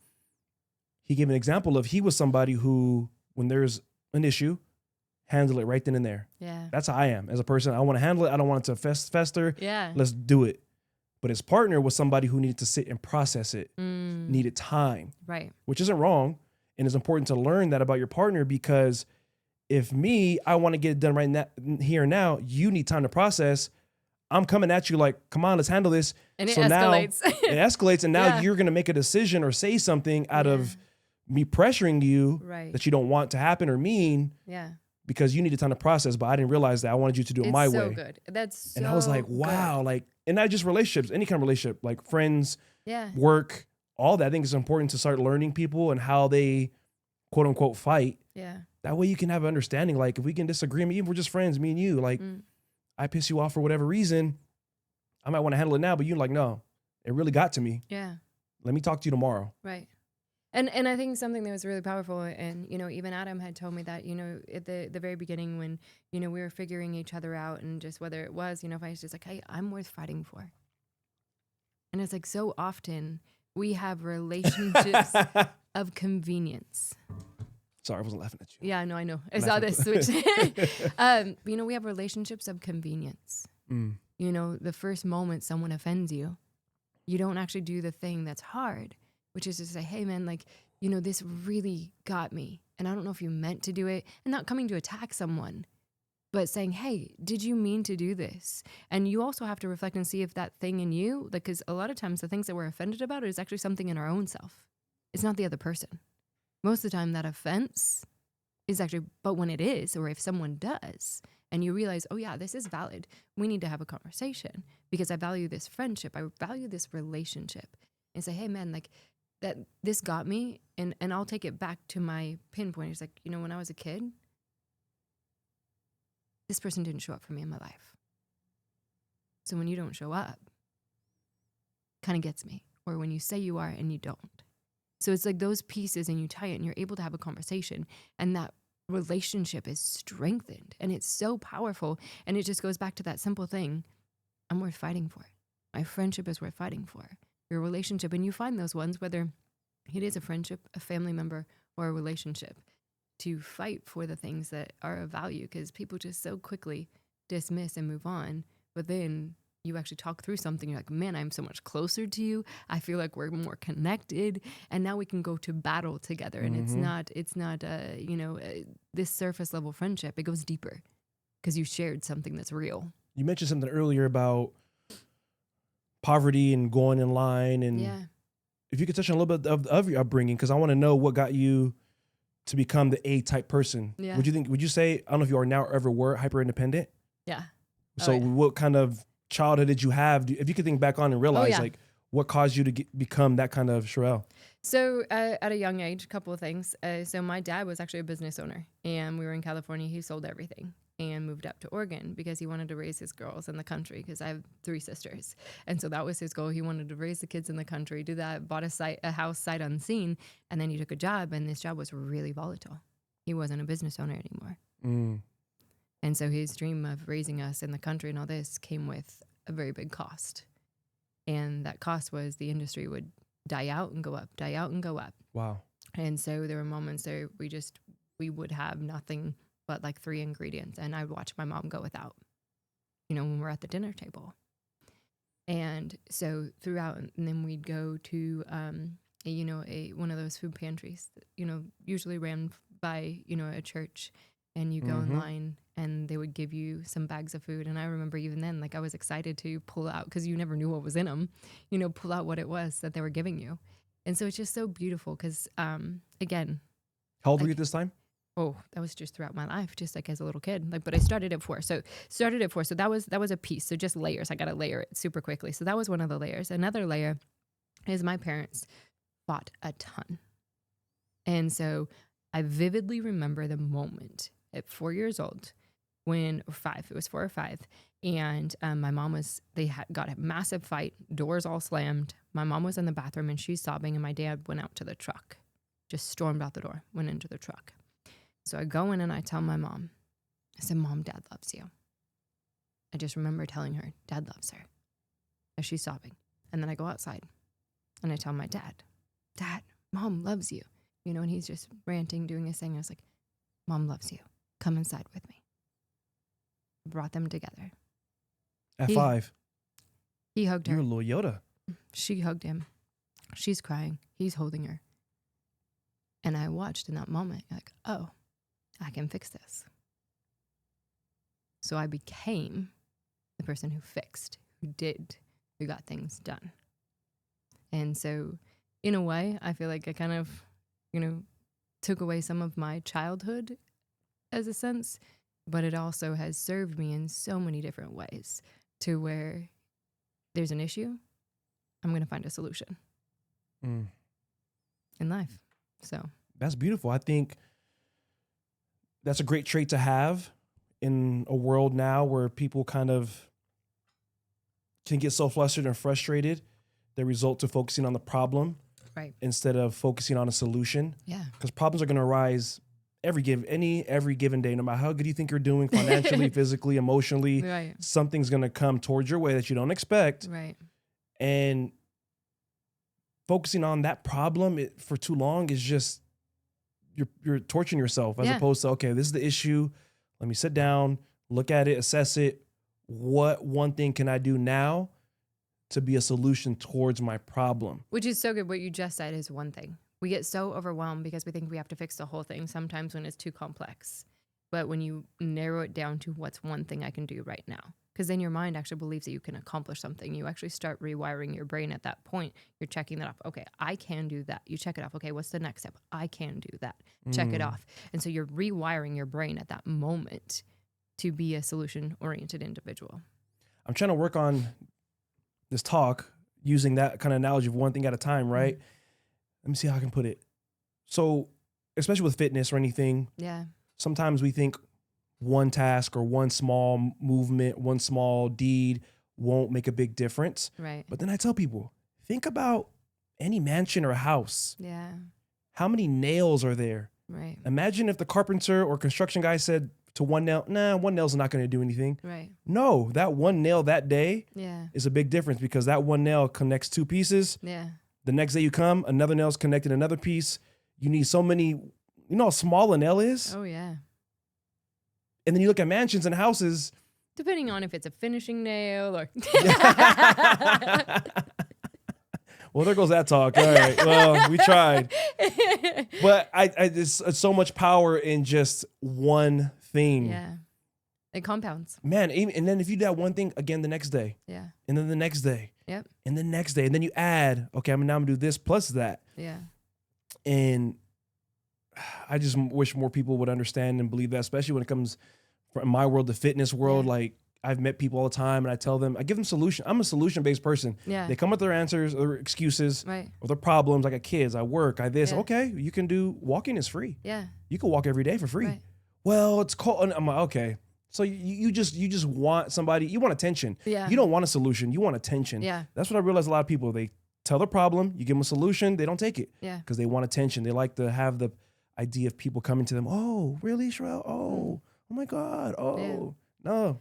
he gave an example of he was somebody who, when there's an issue, handle it right then and there. Yeah. That's how I am as a person. I want to handle it. I don't want it to fester. Yeah. Let's do it. But his partner was somebody who needed to sit and process it, needed time, Right. which isn't wrong. And it's important to learn that about your partner, because if I want to get it done right now, here and now, you need time to process. I'm coming at you like, come on, let's handle this. And it so escalates. Now it escalates. And now Yeah. you're going to make a decision or say something out of me pressuring you Right. that you don't want to happen or mean, Yeah. because you needed time to process. But I didn't realize that. I wanted you to do it my It's so way. good. That's so And I was like, good. wow, like, and not just relationships, any kind of relationship, like friends, Yeah. work, all that. I think it's important to start learning people and how they, quote unquote, fight. Yeah. That way you can have an understanding. Like, if we can disagree, even if we're just friends, me and you, like, I piss you off for whatever reason, I might want to handle it now, but you're like, no, it really got to me. Yeah. Let me talk to you tomorrow. Right. And I think something that was really powerful, and even Adam had told me that at the very beginning when we were figuring each other out, and just whether it was if I was just like, hey, I'm worth fighting for. And it's like so often we have relationships of convenience. Sorry, I wasn't laughing at you. Yeah, no, I know. I saw this switch. We have relationships of convenience. The first moment someone offends you, you don't actually do the thing that's hard, which is to say, hey, man, like, this really got me. And I don't know if you meant to do it. And not coming to attack someone, but saying, hey, did you mean to do this? And you also have to reflect and see if that thing in you, like, because a lot of times the things that we're offended about is actually something in our own self. It's not the other person. Most of the time that offense is actually, but when it is, or if someone does, and you realize, oh yeah, this is valid, we need to have a conversation because I value this friendship, I value this relationship, and say, hey man, like that, this got me, and I'll take it back to my pinpoint. It's like, when I was a kid, this person didn't show up for me in my life. So when you don't show up, kind of gets me. Or when you say you are and you don't. So it's like those pieces, and you tie it and you're able to have a conversation, and that relationship is strengthened, and it's so powerful. And it just goes back to that simple thing. I'm worth fighting for. My friendship is worth fighting for. Your relationship. And you find those ones, whether it is a friendship, a family member, or a relationship, to fight for the things that are of value, because people just so quickly dismiss and move on. But then you actually talk through something, you're like, man, I'm so much closer to you. I feel like we're more connected, and now we can go to battle together. And it's not this surface level friendship. It goes deeper because you shared something that's real. You mentioned something earlier about poverty and going in line, and if you could touch on a little bit of your upbringing, because I want to know what got you to become the A-type person. Yeah. Would you say, I don't know if you are now or ever were hyper independent? Yeah. So what kind of childhood did you have? If you could think back on and realize, like, what caused you to become that kind of Sharelle? So at a young age, a couple of things. So my dad was actually a business owner, and we were in California. He sold everything and moved up to Oregon because he wanted to raise his girls in the country, because I have 3 sisters. And so that was his goal. He wanted to raise the kids in the country, do that, bought a house sight unseen, and then he took a job, and this job was really volatile. He wasn't a business owner anymore. And so his dream of raising us in the country and all this came with a very big cost. And that cost was the industry would die out and go up, die out and go up. Wow. And so there were moments there we would have nothing but like 3 ingredients. And I'd watch my mom go without, when we're at the dinner table. And so throughout, and then we'd go to, one of those food pantries, usually ran by, a church, and you go in line and they would give you some bags of food. And I remember even then, like, I was excited to pull out, because you never knew what was in them, pull out what it was that they were giving you. And so it's just so beautiful because, again. How old were you at this time? Oh, that was just throughout my life, just like as a little kid. Like, but I started at 4. So that was a piece. So just layers. I got to layer it super quickly. So that was one of the layers. Another layer is my parents fought a ton. And so I vividly remember the moment at 4 years old when, or 5, it was 4 or 5. And my mom got a massive fight, doors all slammed. My mom was in the bathroom and she's sobbing, and my dad went out to the truck, just stormed out the door, went into the truck. So I go in and I tell my mom, I said, Mom, Dad loves you. I just remember telling her, Dad loves her, as she's sobbing. And then I go outside and I tell my dad, Dad, Mom loves you. And he's just ranting, doing his thing. I was like, Mom loves you. Come inside with me. Brought them together. At 5? He hugged her. You're a little Yoda. She hugged him. She's crying. He's holding her. And I watched in that moment, like, oh, I can fix this. So I became the person who fixed, who got things done. And so in a way, I feel like I kind of, took away some of my childhood as a sense, but it also has served me in so many different ways, to where there's an issue, I'm going to find a solution in life. So that's beautiful. I think that's a great trait to have in a world now where people kind of can get so flustered and frustrated. They result to focusing on the problem Right. instead of focusing on a solution. Yeah. Because problems are going to arise every given day, no matter how good you think you're doing financially, physically, emotionally. Right. Something's going to come towards your way that you don't expect. Right. And focusing on that problem for too long is just you're torturing yourself, as opposed to, okay, this is the issue. Let me sit down, look at it, assess it. What one thing can I do now to be a solution towards my problem? Which is so good. What you just said is one thing. We get so overwhelmed because we think we have to fix the whole thing sometimes when it's too complex. But when you narrow it down to what's one thing I can do right now, because then your mind actually believes that you can accomplish something. You actually start rewiring your brain at that point. You're checking that off. Okay, I can do that. You check it off. Okay, what's the next step? I can do that. Check it off. And so you're rewiring your brain at that moment to be a solution-oriented individual. I'm trying to work on this talk using that kind of analogy of one thing at a time, right? Let me see how I can put it. So, especially with fitness or anything, sometimes we think one task or one small movement, one small deed won't make a big difference. Right. But then I tell people, think about any mansion or house. Yeah. How many nails are there? Right. Imagine if the carpenter or construction guy said to one nail, nah, one nail's not going to do anything. Right. No, that one nail that day Yeah. is a big difference, because that one nail connects two pieces. Yeah. The next day you come, another nail's connected another piece. You need so many, you know how small a nail is? Oh, yeah. And then you look at mansions and houses. Depending on if it's a finishing nail or... Well, there goes that talk. All right. Well, we tried. But it's so much power in just one thing. Yeah. It compounds. Man, and then if you do that one thing again the next day. Yeah. And then the next day. Yep. And the next day. And then you add, okay, I'm gonna do this plus that. Yeah. And I just wish more people would understand and believe that, especially when it comes from my world, the fitness world. Like, I've met people all the time and I tell them, I give them solution. I'm a solution-based person. Yeah. They come with their answers or excuses, Right. or their problems. I got kids, I work, I this. Yeah. Okay, you can do, walking is free. Yeah. You can walk every day for free. Right. Well, it's cold. And I'm like, okay. So you just want somebody, you want attention. Yeah. You don't want a solution, you want attention. Yeah. That's what I realize. A lot of people, they tell their problem, you give them a solution, they don't take it. Yeah. Because they want attention. They like to have the idea of people coming to them. Oh, really, Sharelle? Oh my God. Oh, no.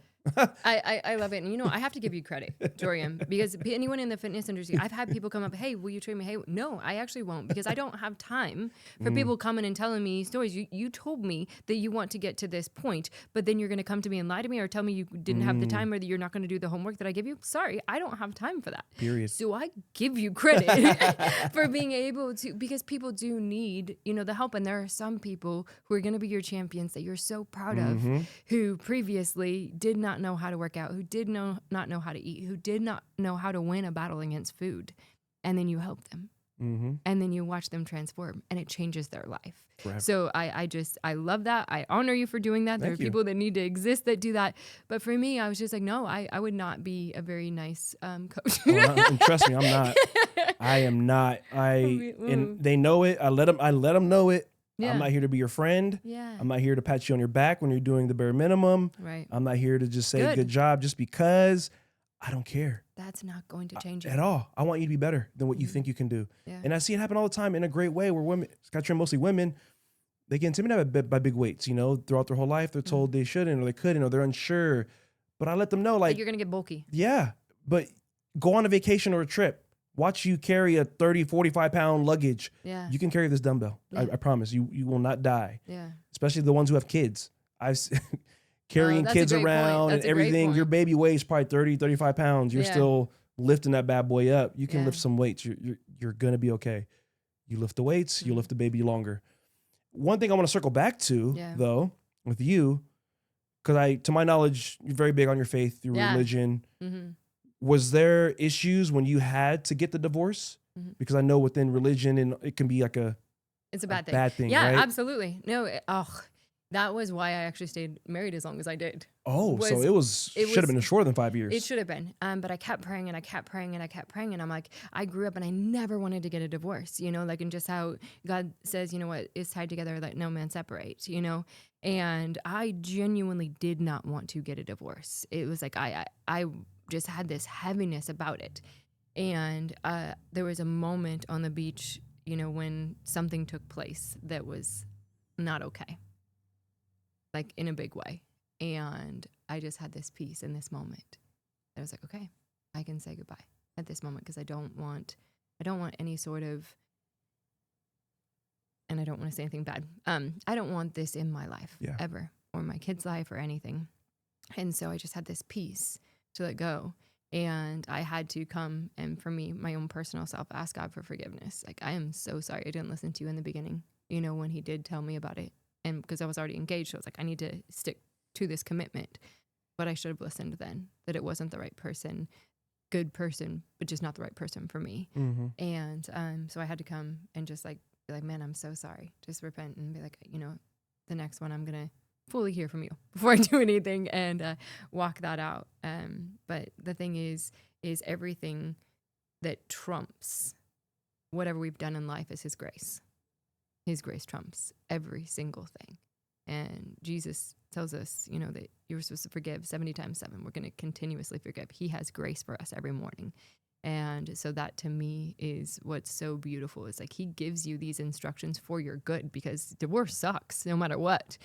I love it. And, you know, I have to give you credit, Dorian, because anyone in the fitness industry, I've had people come up, hey, will you train me? Hey, no, I actually won't, because I don't have time for people coming and telling me stories. You told me that you want to get to this point, but then you're going to come to me and lie to me or tell me you didn't have the time, or that you're not going to do the homework that I give you. Sorry, I don't have time for that. Period. So I give you credit for being able to, because people do need, you know, the help. And there are some people who are going to be your champions that you're so proud of, who previously did not know how to work out, who did not know how to eat, who did not know how to win a battle against food. And then you help them. And then you watch them transform, and it changes their life. Forever. So I love that. I honor you for doing that. There are people that need to exist that do that. But for me, I was just like, no, I would not be a very nice coach. And trust me, I'm not. I am not. And they know it. I let them know it. Yeah. I'm not here to be your friend. Yeah. I'm not here to pat you on your back when you're doing the bare minimum. Right. I'm not here to just say good job just because. I don't care. That's not going to change at all. I want you to be better than what you think you can do. Yeah. And I see it happen all the time in a great way, where women, I train mostly women, they get intimidated by big weights, you know, throughout their whole life. They're told they shouldn't, or they couldn't, or they're unsure. But I let them know, like, you're going to get bulky. Yeah. But go on a vacation or a trip. Watch you carry a 30, 45 pound luggage. Yeah. You can carry this dumbbell. Yeah. I promise you will not die. Yeah. Especially the ones who have kids. Carrying that's a kids great around point. and That's a great everything. point. Your baby weighs probably 30, 35 pounds. You're still lifting that bad boy up. You can lift some weights. You're going to be okay. You lift the weights, you lift the baby longer. One thing I want to circle back to, though, with you, because to my knowledge, you're very big on your faith, your religion. Was there issues when you had to get the divorce? Because I know within religion, and it can be like it's a bad thing. Yeah, right? Absolutely. No, that was why I actually stayed married as long as I did. Oh, so it should have been shorter than 5 years. It should have been. But I kept praying and I kept praying and I kept praying. And I'm like, I grew up and I never wanted to get a divorce, you know, like, and just how God says, you know what, is tied together, let no man separate, you know? And I genuinely did not want to get a divorce. It was like, I just had this heaviness about it. And there was a moment on the beach when something took place that was not okay, like in a big way. And I just had this peace in this moment. I was like, okay, I can say goodbye at this moment, because I don't want any sort of, and I don't want to say anything bad. I don't want this in my life ever, or my kid's life, or anything. And so I just had this peace to let go. And I had to come and, for me, my own personal self, ask God for forgiveness. Like, I am so sorry I didn't listen to you in the beginning, when he did tell me about it. And because I was already engaged, so I was like, I need to stick to this commitment. But I should have listened then, that it wasn't the right person, good person, but just not the right person for me. Mm-hmm. And so I had to come and just be like, man, I'm so sorry. Just repent and be like, the next one I'm going to fully hear from you before I do anything, and walk that out. But the thing is everything that trumps whatever we've done in life is his grace. His grace trumps every single thing. And Jesus tells us, that you're supposed to forgive 70 times 7. We're going to continuously forgive. He has grace for us every morning. And so that, to me, is what's so beautiful. It's like he gives you these instructions for your good, because divorce sucks no matter what.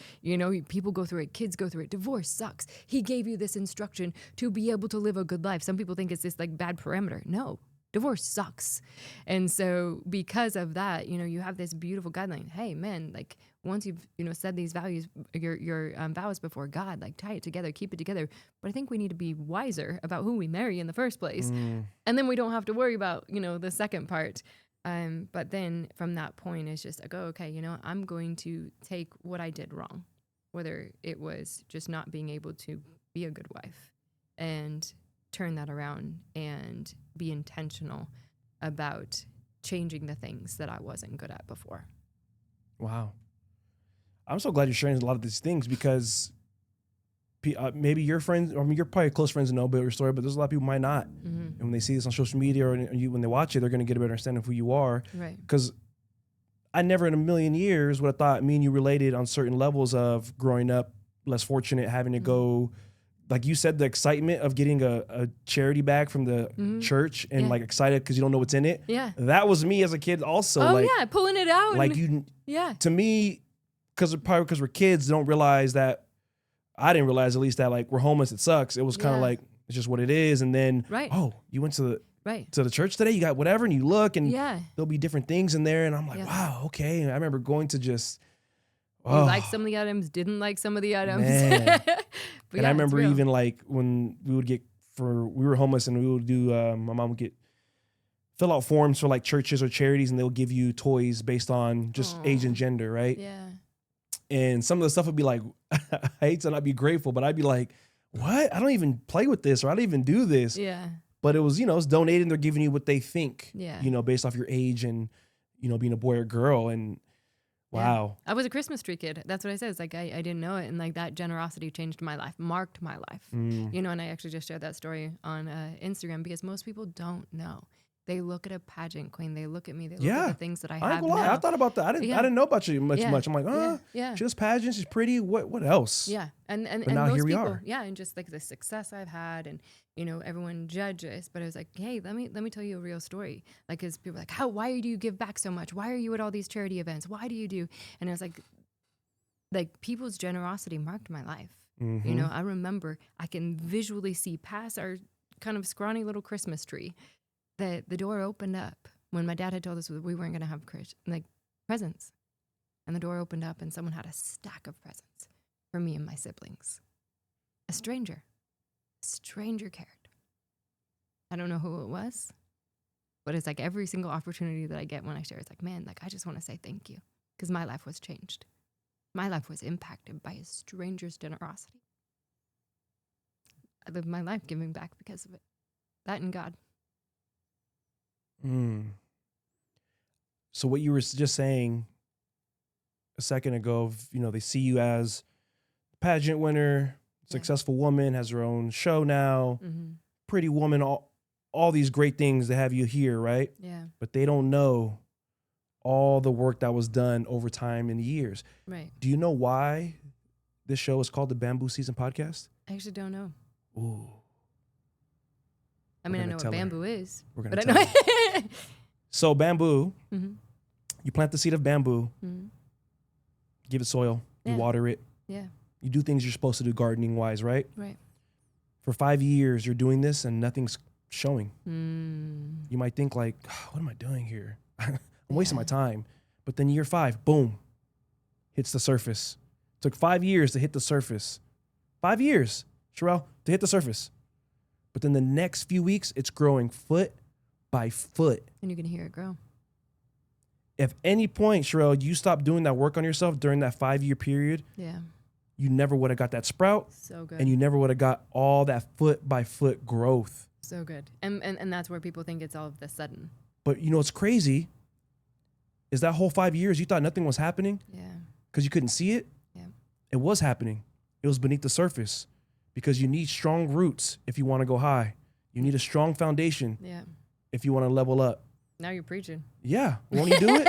People go through it. Kids go through it. Divorce sucks. He gave you this instruction to be able to live a good life. Some people think it's this bad parameter. No, divorce sucks. And so because of that, you have this beautiful guideline. Hey, man, once you've, said these values, your vows before God, tie it together, keep it together. But I think we need to be wiser about who we marry in the first place. And then we don't have to worry about, the second part. But then from that point, it's just like, oh, okay, I'm going to take what I did wrong, whether it was just not being able to be a good wife, and turn that around and be intentional about changing the things that I wasn't good at before. Wow. I'm so glad you're sharing a lot of these things, because maybe your friends, you're probably close friends and know about your story, but there's a lot of people who might not. Mm-hmm. And when they see this on social media, or when they watch it, they're going to get a better understanding of who you are. Right. Because I never in a million years would have thought me and you related on certain levels of growing up less fortunate, having to go, like you said, the excitement of getting a charity bag from the church, and excited because you don't know what's in it. Yeah. That was me as a kid also. Pulling it out. To me, because we're kids, don't realize that. I didn't realize, at least, that we're homeless, it sucks. It was kind of it's just what it is. And then, oh, you went to the church today, you got whatever, and you look, and there'll be different things in there. And I'm like, wow, okay. And I remember going to just, you liked some of the items, didn't like some of the items. And I remember even when we were homeless, and we would do, my mom would fill out forms for churches or charities, and they'll give you toys based on just age and gender, right? Yeah. And some of the stuff would be I hate to not be grateful, but I'd be like, what? I don't even play with this, or I don't even do this. Yeah. But it was, it's donated, and they're giving you what they think, yeah. Based off your age and, being a boy or girl. And wow. I was a Christmas tree kid. That's what I said. It's I didn't know it. And that generosity changed my life, marked my life. And I actually just shared that story on Instagram, because most people don't know. They look at a pageant queen. They look at me. They look at the things that I have now. I thought about that. I didn't know about you much. I'm like, she's just pageant. She's pretty. What else? Yeah. And now most here we people, are. yeah. And just the success I've had, and, everyone judges, but I was like, hey, let me tell you a real story. Cause people are like, why do you give back so much? Why are you at all these charity events? Why do you do? And I was like people's generosity marked my life. Mm-hmm. I remember, I can visually see past our kind of scrawny little Christmas tree, that the door opened up when my dad had told us we weren't going to have presents. And the door opened up, and someone had a stack of presents for me and my siblings. A stranger cared. I don't know who it was, but it's every single opportunity that I get when I share, it's man, I just want to say thank you, because my life was changed. My life was impacted by a stranger's generosity. I lived my life giving back because of it. That and God. So what you were just saying a second ago, they see you as a pageant winner, successful woman, has her own show now, pretty woman, all these great things that have you here, right? Yeah. But they don't know all the work that was done over time and years. Right. Do you know why this show is called the BambooSZN podcast? I actually don't know. Ooh. I mean, I know what bamboo is. We're going to tell her. So bamboo You plant the seed of bamboo, Mm-hmm. give it soil, you Yeah. water it, Yeah. you do things you're supposed to do gardening wise, right? Right. For 5 years, you're doing this and nothing's showing. Mm. You might think like, what am I doing here? I'm wasting my Yeah. time. But then year 5, boom, hits the surface. Took 5 years to hit the surface. 5 years, Sharelle, to hit the surface. But then the next few weeks, it's growing foot by foot. And you can hear it grow. If any point, Sharelle, you stop doing that work on yourself during that 5-year period, Yeah. you never would have got that sprout So good. and you never would have got all that foot by foot growth. So good. And that's where people think it's all of the sudden. But you know what's crazy is that whole 5 years you thought nothing was happening Yeah. because you couldn't see it. Yeah. It was happening. It was beneath the surface because you need strong roots if you want to go high. You need a strong foundation Yeah. if you want to level up. Now you're preaching. Yeah. Won't you do it?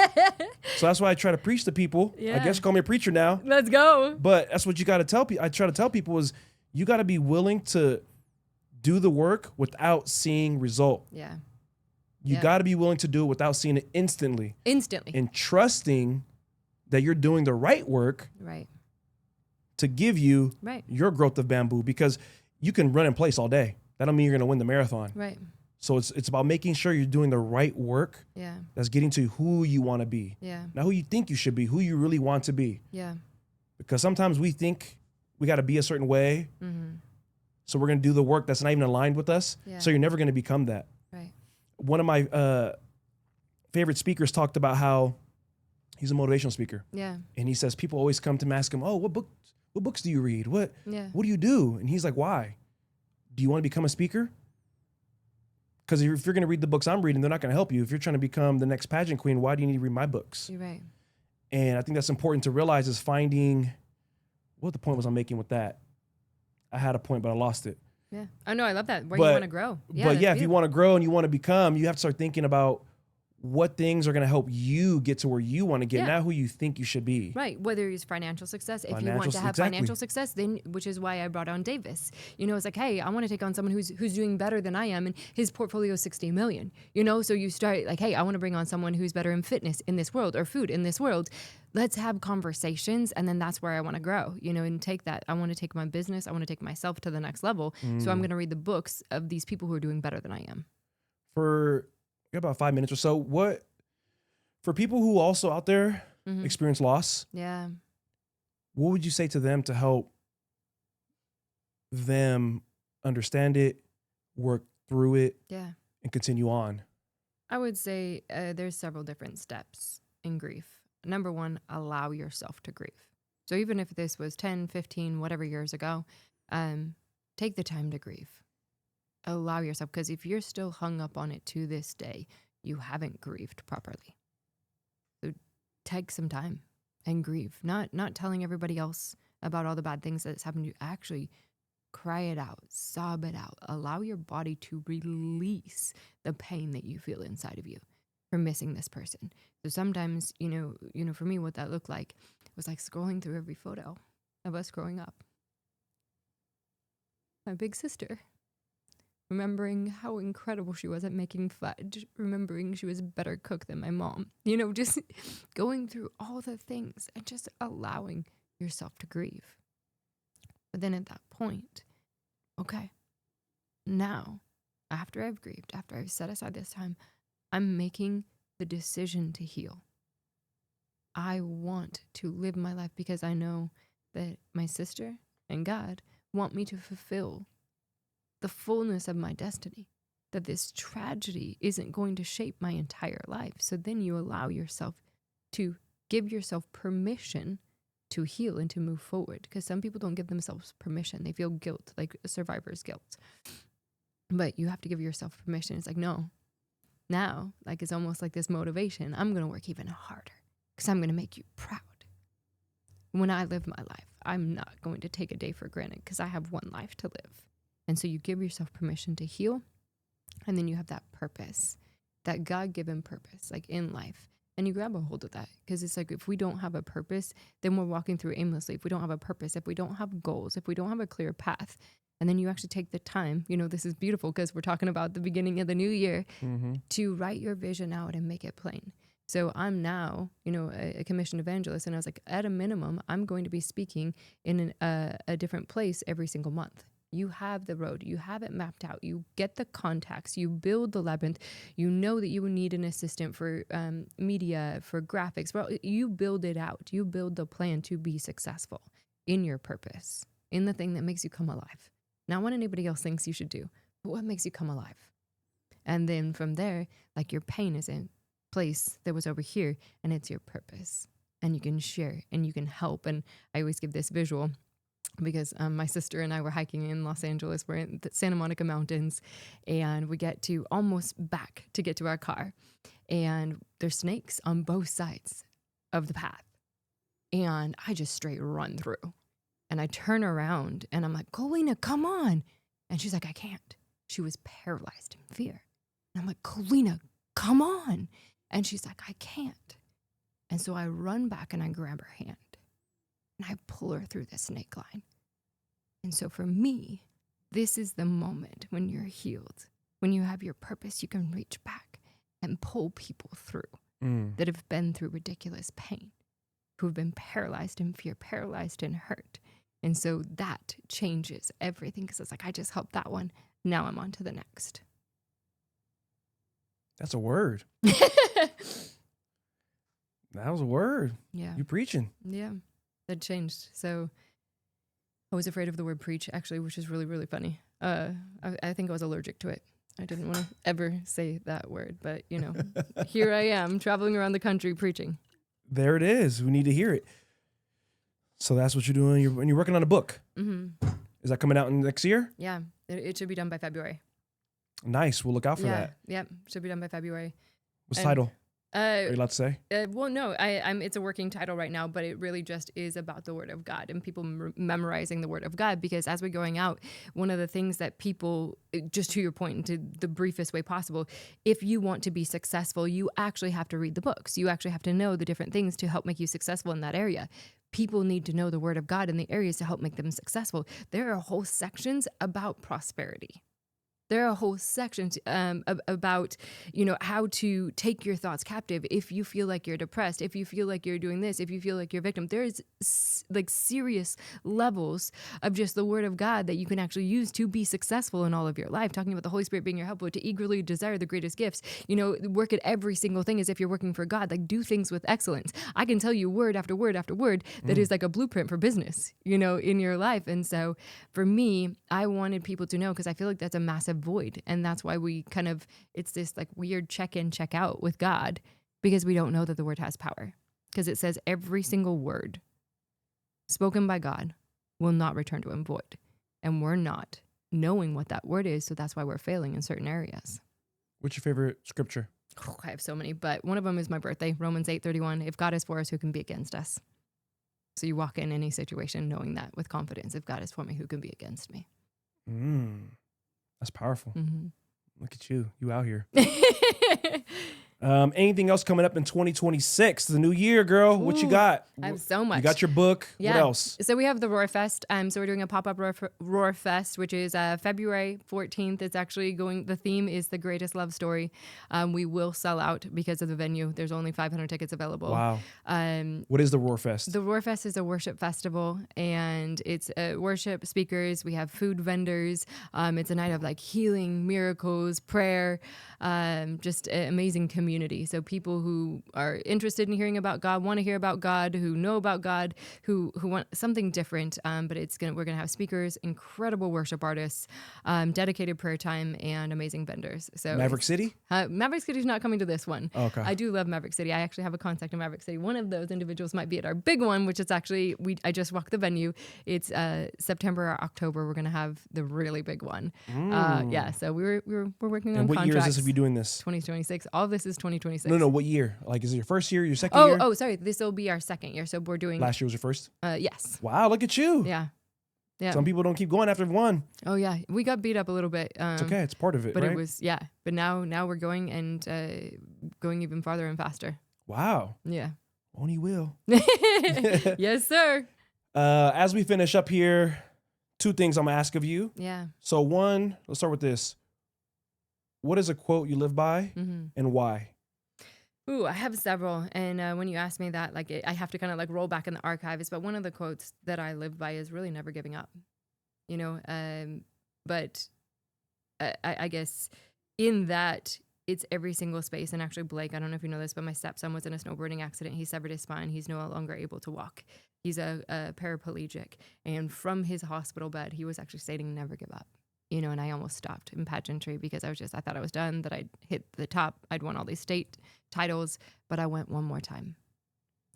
So that's why I try to preach to people. I Yeah. guess call me a preacher now. Let's go. But that's what you got to tell people. I try to tell people is you got to be willing to do the work without seeing result. Yeah. You Yeah. got to be willing to do it without seeing it instantly Instantly. and trusting that you're doing the right work Right. to give you Right. your growth of bamboo because you can run in place all day. That don't mean you're going to win the marathon. Right. So it's about making sure you're doing the right work Yeah. that's getting to who you want to be. Yeah. Not who you think you should be, who you really want to be. Yeah. Because sometimes we think we got to be a certain way. Mm-hmm. So we're going to do the work that's not even aligned with us. Yeah. So you're never going to become that. Right. One of my favorite speakers talked about how he's a motivational speaker. Yeah. And he says people always come to him, ask him, oh, what books do you read? What Yeah. do you do? And he's like, why? Do you want to become a speaker? Because if you're going to read the books I'm reading, they're not going to help you. If you're trying to become the next pageant queen, why do you need to read my books? You're right. And I think that's important to realize is finding what the point was I'm making with that. I had a point, but I lost it. Yeah. I know. I love that. Where But- you want to grow. Yeah. but that's yeah, if you beautiful. want to grow and you want to become, you have to start thinking about what things are going to help you get to where you want to get, Yeah. not who you think you should be. Right, whether it's financial success. If you want Financial- to have exactly. financial success, then which is why I brought on Davis. You know, it's like, hey, I want to take on someone who's doing better than I am, and his portfolio is 60 million. You know, so you start like, hey, I want to bring on someone who's better in fitness in this world or food in this world. Let's have conversations, and then that's where I want to grow. You know, and take that. I want to take my business. I want to take myself to the next level. So I'm going to read the books of these people who are doing better than I am. For we got about 5 minutes or so, what for people who also out there Mhm. experience loss, Yeah. what would you say to them to help them understand it, work through it, Yeah. and continue on? I would say there's several different steps in grief. Number one, allow yourself to grieve. So even if this was 10, 15, whatever years ago, take the time to grieve. Allow yourself, because if you're still hung up on it to this day, you haven't grieved properly. So take some time and grieve. Not telling everybody else about all the bad things that's happened to you. Actually, cry it out, sob it out. Allow your body to release the pain that you feel inside of you for missing this person. So sometimes, you know, for me, what that looked like was like scrolling through every photo of us growing up. My big sister, remembering how incredible she was at making fudge, remembering she was a better cook than my mom, you know, just going through all the things and just allowing yourself to grieve. But then at that point, okay, now, after I've grieved, after I've set aside this time, I'm making the decision to heal. I want to live my life because I know that my sister and God want me to fulfill the fullness of my destiny, that this tragedy isn't going to shape my entire life. So then you allow yourself to give yourself permission to heal and to move forward, because some people don't give themselves permission. They feel guilt, like survivor's guilt. But you have to give yourself permission. It's like, no, now, like it's almost like this motivation. I'm going to work even harder because I'm going to make you proud. When I live my life, I'm not going to take a day for granted because I have one life to live. And so you give yourself permission to heal, and then you have that purpose, that God-given purpose, like in life. And you grab a hold of that, because it's like if we don't have a purpose, then we're walking through aimlessly. If we don't have a purpose, if we don't have goals, if we don't have a clear path, and then you actually take the time, you know, this is beautiful because we're talking about the beginning of the new year, Mm-hmm. to write your vision out and make it plain. So I'm now, a commissioned evangelist. And I was like, at a minimum, I'm going to be speaking in a different place every single month. You have the road, you have it mapped out, you get the contacts, you build the labyrinth, you know that you will need an assistant for media, for graphics. Well, you build it out, you build the plan to be successful in your purpose, in the thing that makes you come alive. Not what anybody else thinks you should do, but what makes you come alive. And then from there, like your pain is in place that was over here, and it's your purpose. And you can share and you can help. And I always give this visual because my sister and I were hiking in Los Angeles. We're in the Santa Monica Mountains, and we get to almost back to get to our car. And there's snakes on both sides of the path. And I just straight run through. And I turn around and I'm like, Colina, come on. And she's like, I can't. She was paralyzed in fear. And I'm like, Colina, come on. And she's like, I can't. And so I run back and I grab her hand and I pull her through the snake line. And so for me, this is the moment when you're healed, when you have your purpose, you can reach back and pull people through that have been through ridiculous pain, who have been paralyzed in fear, paralyzed in hurt. And so that changes everything because it's like, I just helped that one. Now I'm on to the next. That's a word. That was a word. Yeah. You preaching. Yeah. That changed. So I was afraid of the word preach, actually, which is really, really funny. I think I was allergic to it. I didn't want to ever say that word, but here I am traveling around the country preaching. There it is. We need to hear it. So that's what you're doing. You're working on a book. Mm-hmm. Is that coming out in next year? Yeah. It should be done by February. Nice. We'll look out for that. Yeah. Should be done by February. What's the title? Are you allowed to say? Well, no, it's a working title right now, but it really just is about the Word of God and people memorizing the Word of God. Because as we're going out, one of the things that people, just to your point, into the briefest way possible, if you want to be successful, you actually have to read the books. You actually have to know the different things to help make you successful in that area. People need to know the Word of God in the areas to help make them successful. There are whole sections about prosperity. There are whole sections about, how to take your thoughts captive if you feel like you're depressed, if you feel like you're doing this, if you feel like you're a victim. There's serious levels of just the Word of God that you can actually use to be successful in all of your life. Talking about the Holy Spirit being your helper, to eagerly desire the greatest gifts. Work at every single thing as if you're working for God. Like, do things with excellence. I can tell you word after word after word that is like a blueprint for business, in your life. And so for me, I wanted people to know, because I feel like that's a massive void. And that's why we it's this like weird check in, check out with God, because we don't know that the word has power. Because it says every single word spoken by God will not return to him void. And we're not knowing what that word is. So that's why we're failing in certain areas. What's your favorite scripture? Oh, I have so many, but one of them is my birthday, Romans 8:31. If God is for us, who can be against us? So you walk in any situation knowing that with confidence. If God is for me, who can be against me? That's powerful. Mm-hmm. Look at you. You out here. Anything else coming up in 2026? The new year, girl. What you got? I have so much. You got your book. Yeah. What else? So we have the Roar Fest. So we're doing a pop-up Roar Fest, which is February 14th. It's actually the theme is The Greatest Love Story. We will sell out because of the venue. There's only 500 tickets available. Wow. What is the Roar Fest? The Roar Fest is a worship festival, and it's worship speakers. We have food vendors. It's a night of like healing, miracles, prayer, just an amazing community. So people who are interested in hearing about God, want to hear about God, who know about God, who want something different. But we're gonna have speakers, incredible worship artists, dedicated prayer time, and amazing vendors. So Maverick City? Maverick City's not coming to this one. Oh, okay. I do love Maverick City. I actually have a contact in Maverick City. One of those individuals might be at our big one, which is actually I just walked the venue. It's September or October. We're gonna have the really big one. So we're working on And what contracts. year is this if you're doing this? 2026. All of this is 2026. No, what year? Like, is it your first year, your second year? Oh, sorry. This will be our second year. So we're doing. Last year was your first? Yes. Wow, look at you. Yeah. Some people don't keep going after one. Oh yeah, we got beat up a little bit. It's okay. It's part of it, but right? it was But now we're going and going even farther and faster. Wow. Yeah. Only will. Yes, sir. As we finish up here, two things I'm gonna ask of you. Yeah. So one, let's start with this. What is a quote you live by, and why? Ooh, I have several. And when you ask me that, like, I have to kind of like roll back in the archives. But one of the quotes that I live by is really never giving up, you know? But I guess in that, it's every single space. And actually, Blake, I don't know if you know this, but my stepson was in a snowboarding accident. He severed his spine. He's no longer able to walk. He's a paraplegic. And from his hospital bed, he was actually stating never give up. You know, and I almost stopped in pageantry because I thought I was done, that I'd hit the top. I'd won all these state titles, but I went one more time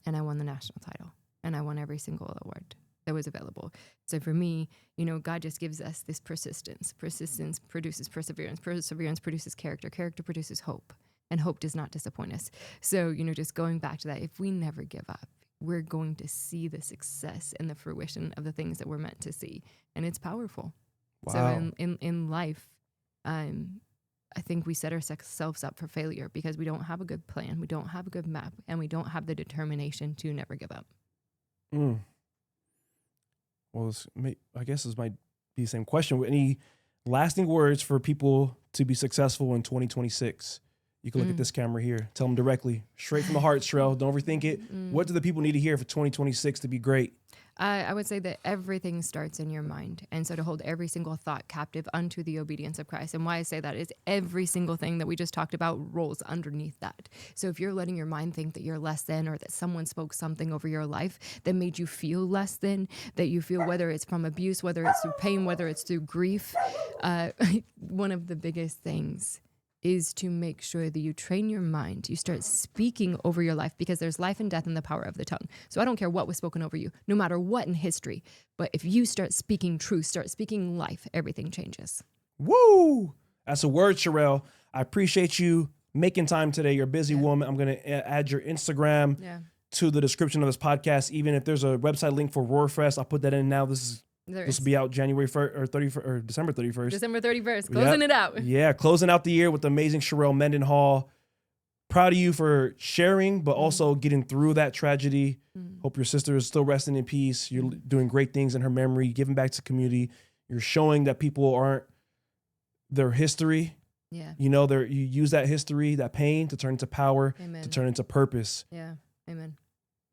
and I won the national title and I won every single award that was available. So for me, you know, God just gives us this persistence. Persistence produces perseverance. Perseverance produces character. Character produces hope, and hope does not disappoint us. So, you know, just going back to that, if we never give up, we're going to see the success and the fruition of the things that we're meant to see. And it's powerful. Wow. So in life, I think we set ourselves up for failure because we don't have a good plan, we don't have a good map, and we don't have the determination to never give up. Well, I guess this might be the same question. Any lasting words for people to be successful in 2026? You can look at this camera here. Tell them directly, straight from the heart, Sharelle. Don't overthink it. What do the people need to hear for 2026 to be great? I would say that everything starts in your mind. And so to hold every single thought captive unto the obedience of Christ. And why I say that is every single thing that we just talked about rolls underneath that. So if you're letting your mind think that you're less than, or that someone spoke something over your life that made you feel less than, that you feel, whether it's from abuse, whether it's through pain, whether it's through grief, one of the biggest things is to make sure that you train your mind. You start speaking over your life, because there's life and death in the power of the tongue. So I don't care what was spoken over you, no matter what in history. But if you start speaking truth, start speaking life, everything changes. Woo! That's a word, Sharelle. I appreciate you making time today. You're a busy woman. I'm going to add your Instagram to the description of this podcast. Even if there's a website link for Roarfest, I'll put that in now. This will be out January 1st or 31st or December 31st. December 31st, closing it out. Yeah, closing out the year with the amazing Sharelle Mendenhall. Proud of you for sharing, but also getting through that tragedy. Hope your sister is still resting in peace. You're doing great things in her memory, giving back to the community. You're showing that people aren't their history. Yeah. You know, you use that history, that pain, to turn into power, to turn into purpose. Yeah. Amen.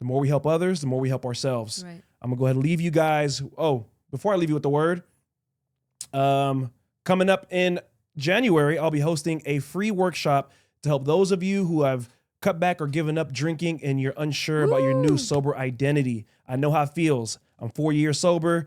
The more we help others, the more we help ourselves. Right. I'm going to go ahead and leave you guys. Oh, before I leave you with the word, coming up in January, I'll be hosting a free workshop to help those of you who have cut back or given up drinking and you're unsure about your new sober identity. I know how it feels. I'm 4 years sober.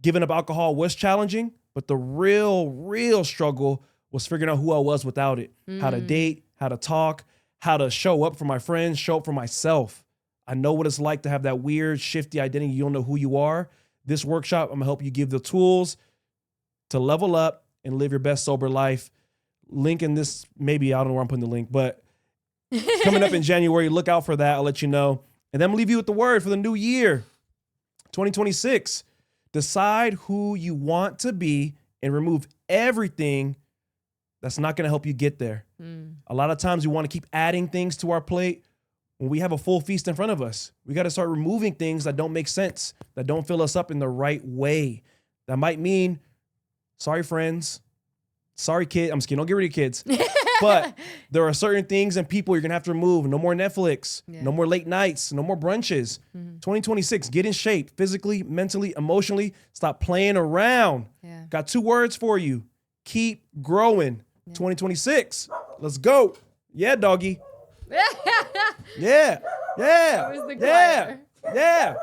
Giving up alcohol was challenging, but the real struggle was figuring out who I was without it, how to date, how to talk, how to show up for my friends, show up for myself. I know what it's like to have that weird, shifty identity. You don't know who you are. This workshop, I'm gonna help you give the tools to level up and live your best sober life. Link in this, maybe, I don't know where I'm putting the link, but coming up in January, look out for that. I'll let you know. And then I'm gonna leave you with the word for the new year, 2026. Decide who you want to be and remove everything that's not gonna help you get there. A lot of times we wanna keep adding things to our plate when we have a full feast in front of us. We got to start removing things that don't make sense, that don't fill us up in the right way. That might mean, sorry, friends. Sorry, kid. I'm just kidding. Don't get rid of your kids. But there are certain things and people you're going to have to remove. No more Netflix. No more late nights. No more brunches. 2026, get in shape physically, mentally, emotionally. Stop playing around. Got 2 words for you. Keep growing. 2026. Let's go. Yeah, doggy. Yeah. That was the choir. Yeah.